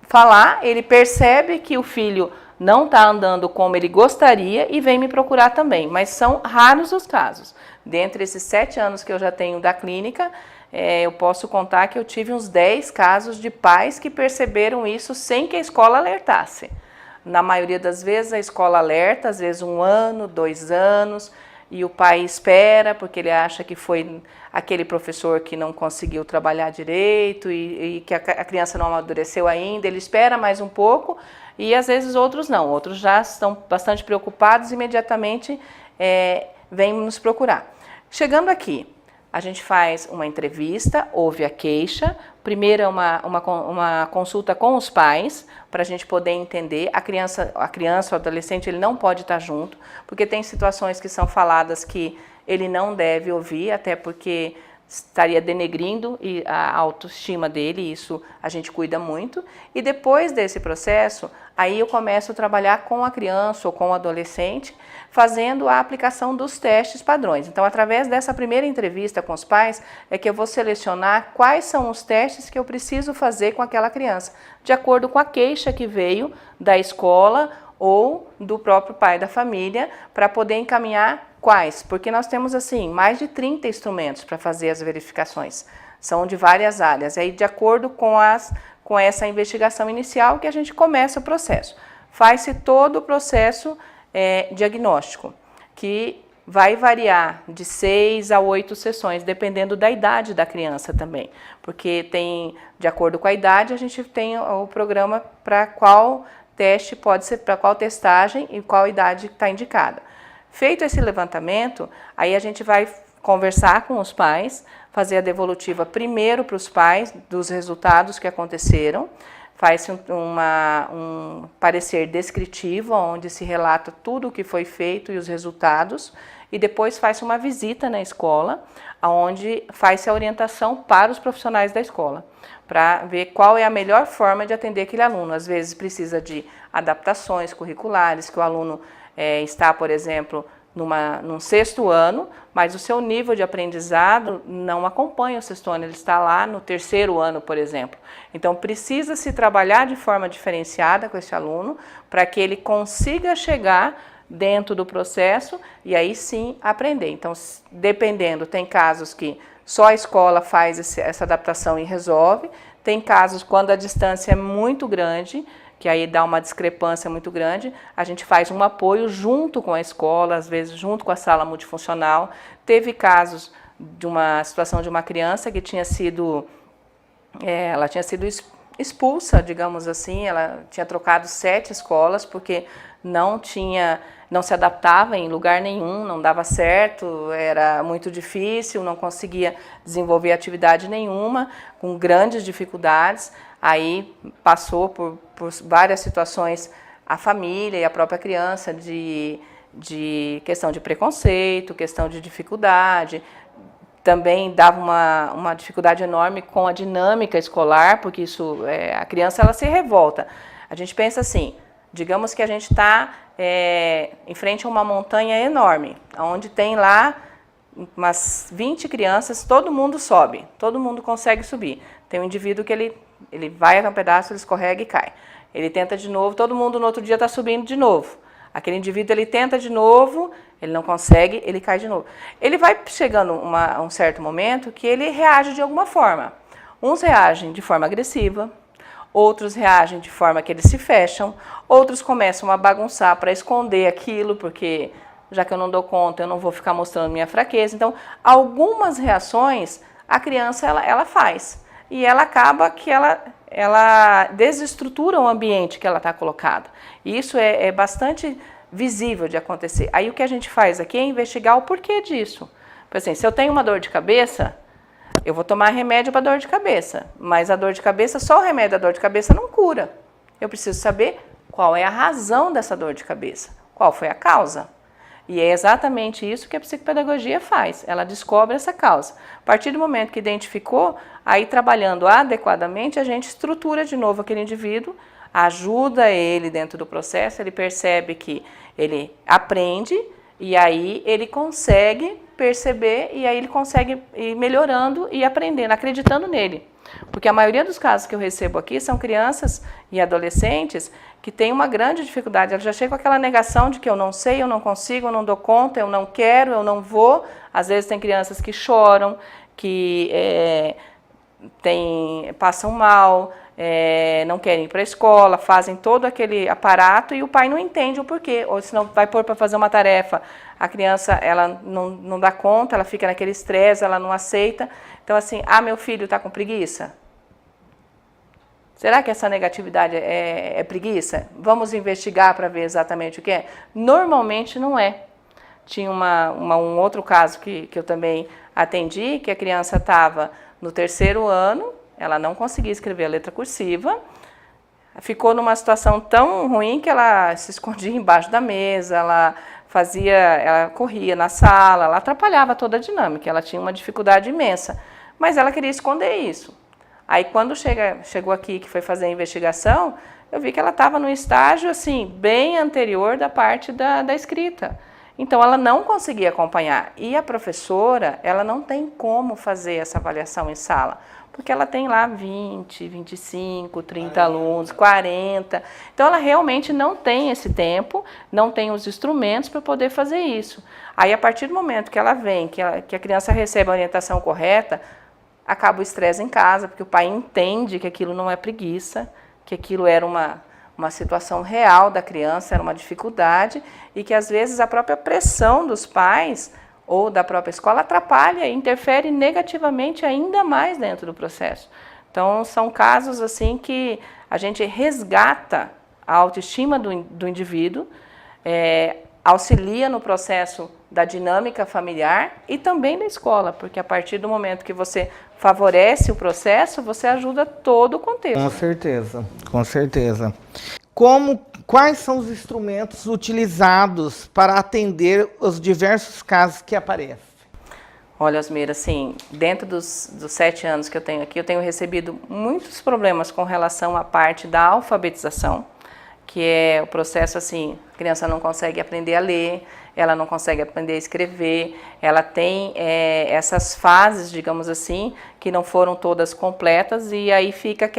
falar, ele percebe que o filho não está andando como ele gostaria e vem me procurar também, mas são raros os casos. Dentre esses 7 anos que eu já tenho da clínica, eu posso contar que eu tive uns 10 casos de pais que perceberam isso sem que a escola alertasse. Na maioria das vezes a escola alerta, às vezes 1 ano, 2 anos, e o pai espera porque ele acha que foi aquele professor que não conseguiu trabalhar direito e que a criança não amadureceu ainda, ele espera mais um pouco, e às vezes outros não, outros já estão bastante preocupados e imediatamente vêm nos procurar. Chegando aqui, a gente faz uma entrevista, ouve a queixa, primeiro é uma consulta com os pais, para a gente poder entender, a criança, o adolescente, ele não pode estar junto, porque tem situações que são faladas que ele não deve ouvir, até porque estaria denegrindo a autoestima dele, isso a gente cuida muito. E depois desse processo, aí eu começo a trabalhar com a criança ou com o adolescente, fazendo a aplicação dos testes padrões. Então, através dessa primeira entrevista com os pais, é que eu vou selecionar quais são os testes que eu preciso fazer com aquela criança, de acordo com a queixa que veio da escola ou do próprio pai da família, para poder encaminhar quais, porque nós temos assim mais de 30 instrumentos para fazer as verificações, são de várias áreas, aí de acordo com essa investigação inicial que a gente começa o processo. Faz-se todo o processo diagnóstico, que vai variar de 6 a 8 sessões, dependendo da idade da criança também, porque tem, de acordo com a idade, a gente tem o programa para qual teste pode ser, para qual testagem e qual idade está indicada. Feito esse levantamento, aí a gente vai conversar com os pais, fazer a devolutiva primeiro para os pais dos resultados que aconteceram, faz um parecer descritivo, onde se relata tudo o que foi feito e os resultados, e depois faz uma visita na escola, onde faz a orientação para os profissionais da escola, para ver qual é a melhor forma de atender aquele aluno. Às vezes precisa de adaptações curriculares, que o aluno está, por exemplo, num 6º ano, mas o seu nível de aprendizado não acompanha o 6º ano, ele está lá no 3º ano, por exemplo. Então, precisa se trabalhar de forma diferenciada com esse aluno, para que ele consiga chegar dentro do processo e aí sim aprender. Então, dependendo, tem casos que só a escola faz essa adaptação e resolve, tem casos quando a distância é muito grande, que aí dá uma discrepância muito grande, a gente faz um apoio junto com a escola, às vezes junto com a sala multifuncional. Teve casos de uma situação de uma criança que tinha sido, ela tinha sido expulsa, digamos assim, ela tinha trocado 7 escolas, porque não se adaptava em lugar nenhum, não dava certo, era muito difícil, não conseguia desenvolver atividade nenhuma, com grandes dificuldades. Aí passou por várias situações, a família e a própria criança, de questão de preconceito, questão de dificuldade. Também dava uma dificuldade enorme com a dinâmica escolar, porque isso, a criança ela se revolta. A gente pensa assim, Digamos que a gente está em frente a uma montanha enorme, onde tem lá umas 20 crianças, todo mundo sobe, todo mundo consegue subir. Tem um indivíduo que ele vai até um pedaço, ele escorrega e cai. Ele tenta de novo, todo mundo no outro dia está subindo de novo. Aquele indivíduo, ele tenta de novo, ele não consegue, ele cai de novo. Ele vai chegando a um certo momento que ele reage de alguma forma. Uns reagem de forma agressiva, outros reagem de forma que eles se fecham, outros começam a bagunçar para esconder aquilo, porque já que eu não dou conta, eu não vou ficar mostrando minha fraqueza. Então, algumas reações a criança ela faz. E ela acaba que ela desestrutura o ambiente que ela está colocada. E isso é bastante visível de acontecer. Aí o que a gente faz aqui é investigar o porquê disso. Por exemplo, se eu tenho uma dor de cabeça, eu vou tomar remédio para dor de cabeça. Mas a dor de cabeça, só o remédio da dor de cabeça não cura. Eu preciso saber qual é a razão dessa dor de cabeça. Qual foi a causa? E é exatamente isso que a psicopedagogia faz. Ela descobre essa causa. A partir do momento que identificou, aí trabalhando adequadamente, a gente estrutura de novo aquele indivíduo, ajuda ele dentro do processo, ele percebe que ele aprende e aí ele consegue perceber e aí ele consegue ir melhorando e aprendendo, acreditando nele. Porque a maioria dos casos que eu recebo aqui são crianças e adolescentes que têm uma grande dificuldade. Ela já chega com aquela negação de que eu não sei, eu não consigo, eu não dou conta, eu não quero, eu não vou. Às vezes tem crianças que choram, que passam mal, não querem ir para a escola, fazem todo aquele aparato e o pai não entende o porquê. Ou se não vai pôr para fazer uma tarefa, a criança ela não dá conta, ela fica naquele estresse, ela não aceita. Então assim, meu filho está com preguiça? Será que essa negatividade é preguiça? Vamos investigar para ver exatamente o que é? Normalmente não é. Tinha um outro caso que eu também atendi, que a criança estava no 3º ano, ela não conseguia escrever a letra cursiva, ficou numa situação tão ruim que ela se escondia embaixo da mesa, ela corria na sala, ela atrapalhava toda a dinâmica, ela tinha uma dificuldade imensa, mas ela queria esconder isso. Aí quando chegou aqui, que foi fazer a investigação, eu vi que ela estava no estágio assim, bem anterior da parte da escrita. Então ela não conseguia acompanhar. E a professora, ela não tem como fazer essa avaliação em sala, porque ela tem lá 20, 25, 30 alunos, 40. Então ela realmente não tem esse tempo, não tem os instrumentos para poder fazer isso. Aí a partir do momento que ela vem, que a criança recebe a orientação correta, acaba o estresse em casa, porque o pai entende que aquilo não é preguiça, que aquilo era uma situação real da criança, era uma dificuldade, e que às vezes a própria pressão dos pais ou da própria escola atrapalha e interfere negativamente ainda mais dentro do processo. Então são casos assim que a gente resgata a autoestima do indivíduo, auxilia no processo da dinâmica familiar e também da escola, porque a partir do momento que você favorece o processo, você ajuda todo o contexto. Com certeza, com certeza. Quais são os instrumentos utilizados para atender os diversos casos que aparecem? Olha, Osmira, assim, dentro dos 7 anos que eu tenho aqui, eu tenho recebido muitos problemas com relação à parte da alfabetização, que é o processo assim, a criança não consegue aprender a ler, ela não consegue aprender a escrever, ela tem essas fases, digamos assim, que não foram todas completas e aí fica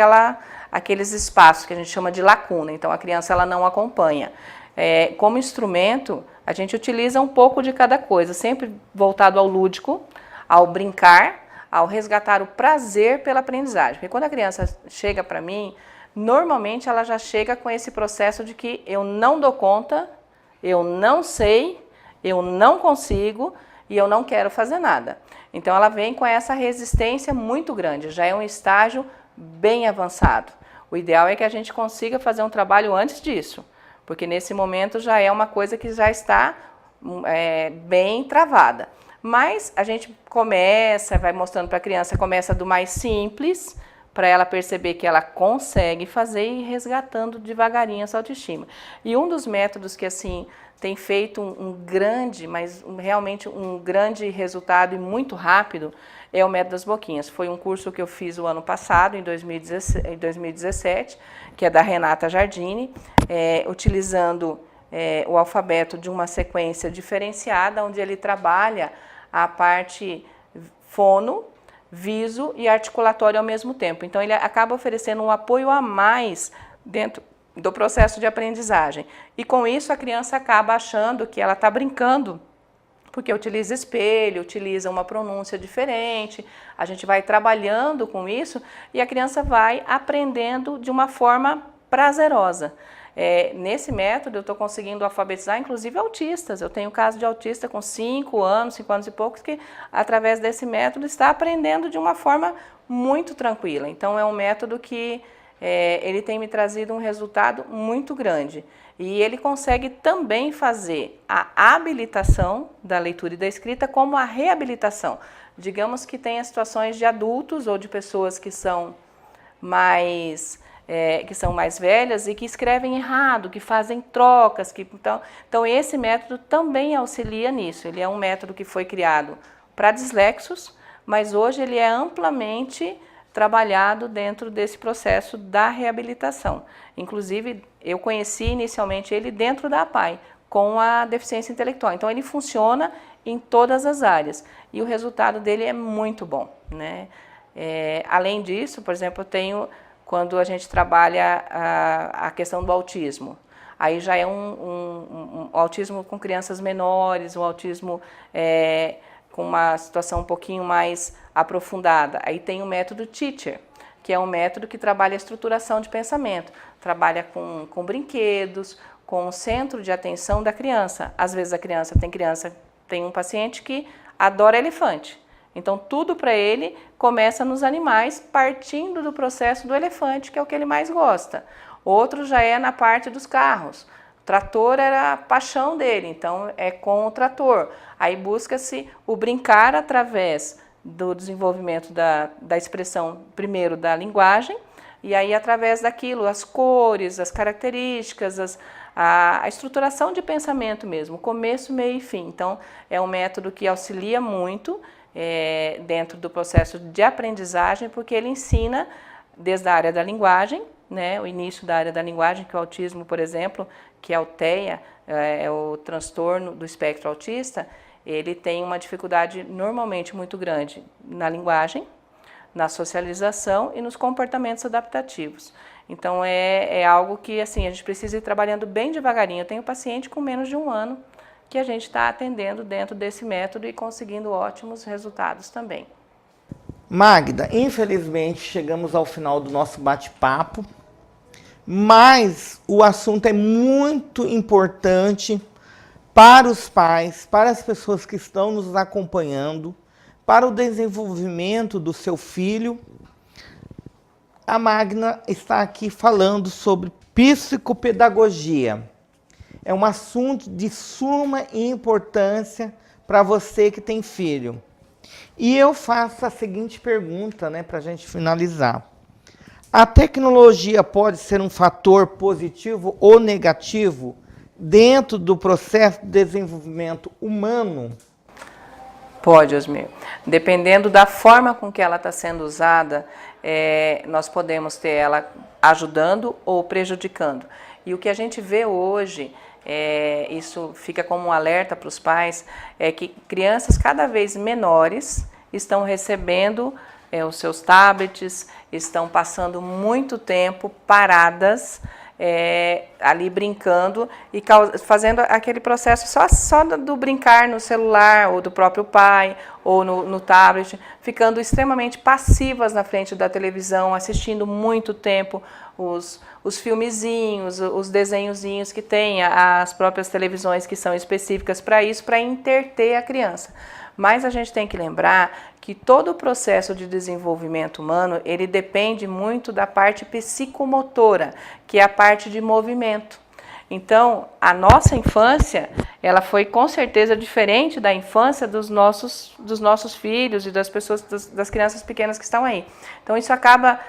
aqueles espaços que a gente chama de lacuna, então a criança ela não acompanha. Como instrumento, a gente utiliza um pouco de cada coisa, sempre voltado ao lúdico, ao brincar, ao resgatar o prazer pela aprendizagem. Porque quando a criança chega para mim, normalmente ela já chega com esse processo de que eu não dou conta, eu não sei, eu não consigo e eu não quero fazer nada. Então ela vem com essa resistência muito grande, já é um estágio bem avançado. O ideal é que a gente consiga fazer um trabalho antes disso, porque nesse momento já é uma coisa que já está bem travada. Mas a gente vai mostrando para a criança, começa do mais simples para ela perceber que ela consegue fazer e ir resgatando devagarinho essa autoestima. E um dos métodos que assim tem feito um grande, mas realmente um grande resultado e muito rápido é o método das boquinhas. Foi um curso que eu fiz o ano passado, em 2017, que é da Renata Giardini, utilizando o alfabeto de uma sequência diferenciada, onde ele trabalha a parte fono, viso e articulatório ao mesmo tempo. Então, ele acaba oferecendo um apoio a mais dentro do processo de aprendizagem. E, com isso, a criança acaba achando que ela está brincando, porque utiliza espelho, utiliza uma pronúncia diferente, a gente vai trabalhando com isso e a criança vai aprendendo de uma forma prazerosa. Nesse método, eu estou conseguindo alfabetizar, inclusive, autistas. Eu tenho caso de autista com 5 anos e poucos, que, através desse método, está aprendendo de uma forma muito tranquila. Então, é um método que ele tem me trazido um resultado muito grande. E ele consegue também fazer a habilitação da leitura e da escrita como a reabilitação. Digamos que tenha situações de adultos ou de pessoas que são mais velhas e que escrevem errado, que fazem trocas. Então, esse método também auxilia nisso. Ele é um método que foi criado para dislexos, mas hoje ele é amplamente trabalhado dentro desse processo da reabilitação. Inclusive, eu conheci inicialmente ele dentro da APAE, com a deficiência intelectual. Então, ele funciona em todas as áreas e o resultado dele é muito bom, né? Além disso, por exemplo, eu tenho, quando a gente trabalha a questão do autismo, aí já é um autismo com crianças menores, um autismo com uma situação um pouquinho mais aprofundada. Aí tem o método Teacher, que é um método que trabalha a estruturação de pensamento, trabalha com brinquedos, com o centro de atenção da criança. Às vezes a criança tem um paciente que adora elefante. Então, tudo para ele começa nos animais, partindo do processo do elefante, que é o que ele mais gosta. Outro já é na parte dos carros. O trator era a paixão dele, então é com o trator. Aí busca-se o brincar através do desenvolvimento da expressão, primeiro da linguagem, e aí através daquilo, as cores, as características, a estruturação de pensamento mesmo, começo, meio e fim. Então, é um método que auxilia muito dentro do processo de aprendizagem, porque ele ensina desde a área da linguagem, né, o início da área da linguagem, que o autismo, por exemplo, que é o TEA, é o transtorno do espectro autista, ele tem uma dificuldade normalmente muito grande na linguagem, na socialização e nos comportamentos adaptativos. Então, é algo que assim, a gente precisa ir trabalhando bem devagarinho. Eu tenho paciente com menos de 1 ano que a gente está atendendo dentro desse método e conseguindo ótimos resultados também. Magda, infelizmente chegamos ao final do nosso bate-papo, mas o assunto é muito importante para os pais, para as pessoas que estão nos acompanhando, para o desenvolvimento do seu filho. A Magda está aqui falando sobre psicopedagogia. É um assunto de suma importância para você que tem filho. E eu faço a seguinte pergunta, né, para a gente finalizar. A tecnologia pode ser um fator positivo ou negativo dentro do processo de desenvolvimento humano? Pode, Osmir. Dependendo da forma com que ela está sendo usada, nós podemos ter ela ajudando ou prejudicando. E o que a gente vê hoje, isso fica como um alerta para os pais, é que crianças cada vez menores estão recebendo os seus tablets, estão passando muito tempo paradas, ali brincando e fazendo aquele processo só do brincar no celular ou do próprio pai ou no tablet, ficando extremamente passivas na frente da televisão, assistindo muito tempo os filmezinhos, os desenhozinhos que tem, as próprias televisões que são específicas para isso, para entreter a criança. Mas a gente tem que lembrar que todo o processo de desenvolvimento humano, ele depende muito da parte psicomotora, que é a parte de movimento. Então, a nossa infância, ela foi com certeza diferente da infância dos nossos filhos e das pessoas, das crianças pequenas que estão aí. Então, isso acaba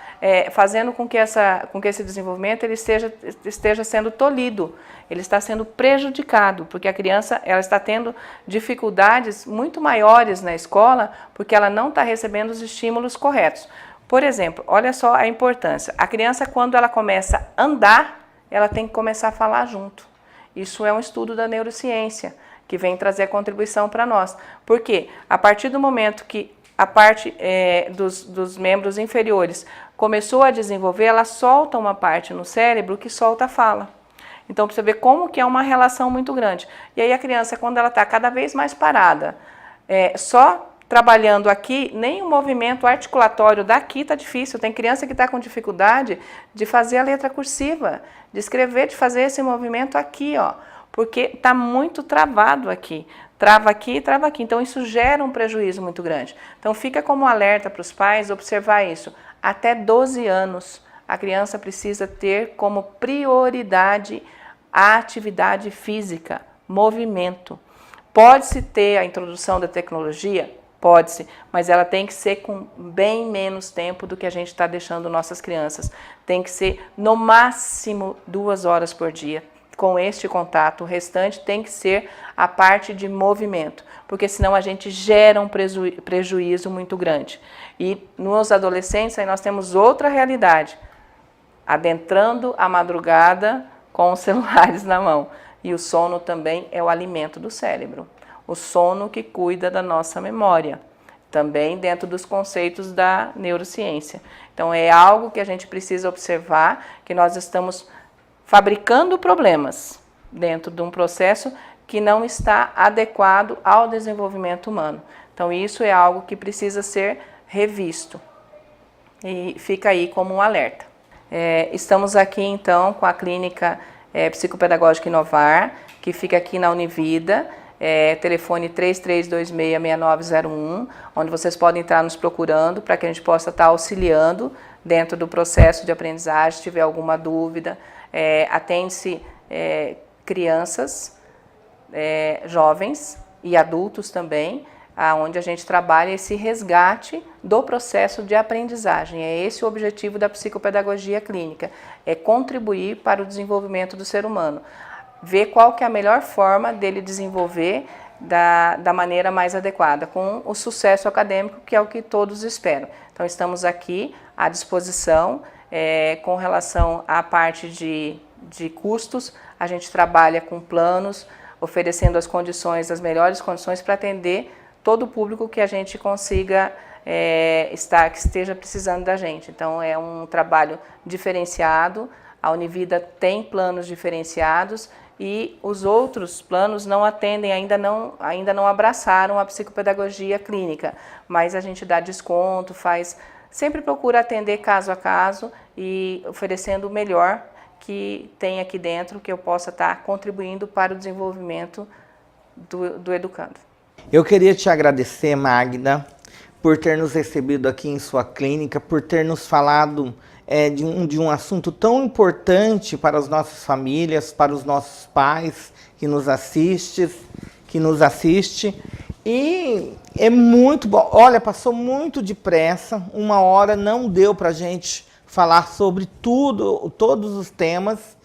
fazendo com que esse desenvolvimento ele esteja sendo tolhido, ele está sendo prejudicado, porque a criança ela está tendo dificuldades muito maiores na escola, porque ela não está recebendo os estímulos corretos. Por exemplo, olha só a importância. A criança, quando ela começa a andar, ela tem que começar a falar junto. Isso é um estudo da neurociência, que vem trazer a contribuição para nós. Por quê? A partir do momento que a parte dos membros inferiores começou a desenvolver, ela solta uma parte no cérebro que solta a fala. Então, para você ver como que é uma relação muito grande. E aí a criança, quando ela está cada vez mais parada, só trabalhando aqui, nem o movimento articulatório daqui está difícil. Tem criança que está com dificuldade de fazer a letra cursiva, de escrever, de fazer esse movimento aqui, ó, porque está muito travado aqui. Trava aqui e trava aqui. Então, isso gera um prejuízo muito grande. Então, fica como alerta para os pais observar isso. Até 12 anos, a criança precisa ter como prioridade a atividade física, movimento. Pode-se ter a introdução da tecnologia? Pode-se, mas ela tem que ser com bem menos tempo do que a gente está deixando nossas crianças. Tem que ser, no máximo, 2 horas por dia com este contato. O restante tem que ser a parte de movimento, porque senão a gente gera um prejuízo muito grande. E nos adolescentes aí nós temos outra realidade, adentrando a madrugada com os celulares na mão. E o sono também é o alimento do cérebro. O sono que cuida da nossa memória, também dentro dos conceitos da neurociência. Então, é algo que a gente precisa observar, que nós estamos fabricando problemas dentro de um processo que não está adequado ao desenvolvimento humano. Então, isso é algo que precisa ser revisto. E fica aí como um alerta. Estamos aqui, então, com a clínica Psicopedagógica Inovar, que fica aqui na Univida, telefone 3326-6901, onde vocês podem estar nos procurando para que a gente possa estar auxiliando dentro do processo de aprendizagem, se tiver alguma dúvida. Atende-se crianças, jovens e adultos também, onde a gente trabalha esse resgate do processo de aprendizagem. É esse o objetivo da psicopedagogia clínica, é contribuir para o desenvolvimento do ser humano. Ver qual que é a melhor forma dele desenvolver da maneira mais adequada, com o sucesso acadêmico, que é o que todos esperam. Então, estamos aqui à disposição. Com relação à parte de custos, a gente trabalha com planos, oferecendo as melhores condições para atender todo o público que a gente consiga que esteja precisando da gente. Então, é um trabalho diferenciado, a Univida tem planos diferenciados e os outros planos não atendem, ainda não abraçaram a psicopedagogia clínica, mas a gente dá desconto, sempre procura atender caso a caso e oferecendo o melhor que tem aqui dentro, que eu possa estar contribuindo para o desenvolvimento do educando. Eu queria te agradecer, Magda, por ter nos recebido aqui em sua clínica, por ter nos falado de um assunto tão importante para as nossas famílias, para os nossos pais que nos assiste. E é muito bom. Olha, passou muito depressa, 1 hora não deu para a gente falar sobre todos os temas.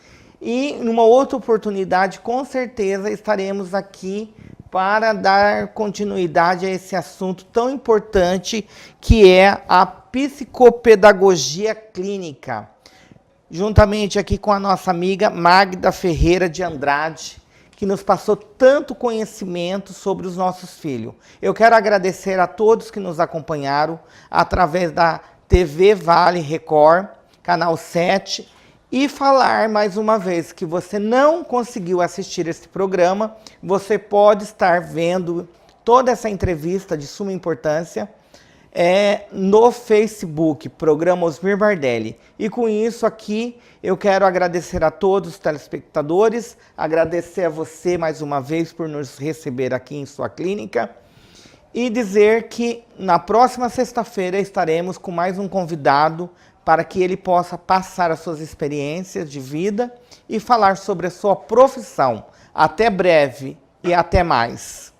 E numa outra oportunidade, com certeza, estaremos aqui para dar continuidade a esse assunto tão importante que é a psicopedagogia clínica. Juntamente aqui com a nossa amiga Magda Ferreira de Andrade, que nos passou tanto conhecimento sobre os nossos filhos. Eu quero agradecer a todos que nos acompanharam através da TV Vale Record, Canal 7, e falar mais uma vez que você não conseguiu assistir esse programa, você pode estar vendo toda essa entrevista de suma importância no Facebook, Programa Osmir Bardelli. E com isso aqui, eu quero agradecer a todos os telespectadores, agradecer a você mais uma vez por nos receber aqui em sua clínica e dizer que na próxima sexta-feira estaremos com mais um convidado para que ele possa passar as suas experiências de vida e falar sobre a sua profissão. Até breve e até mais.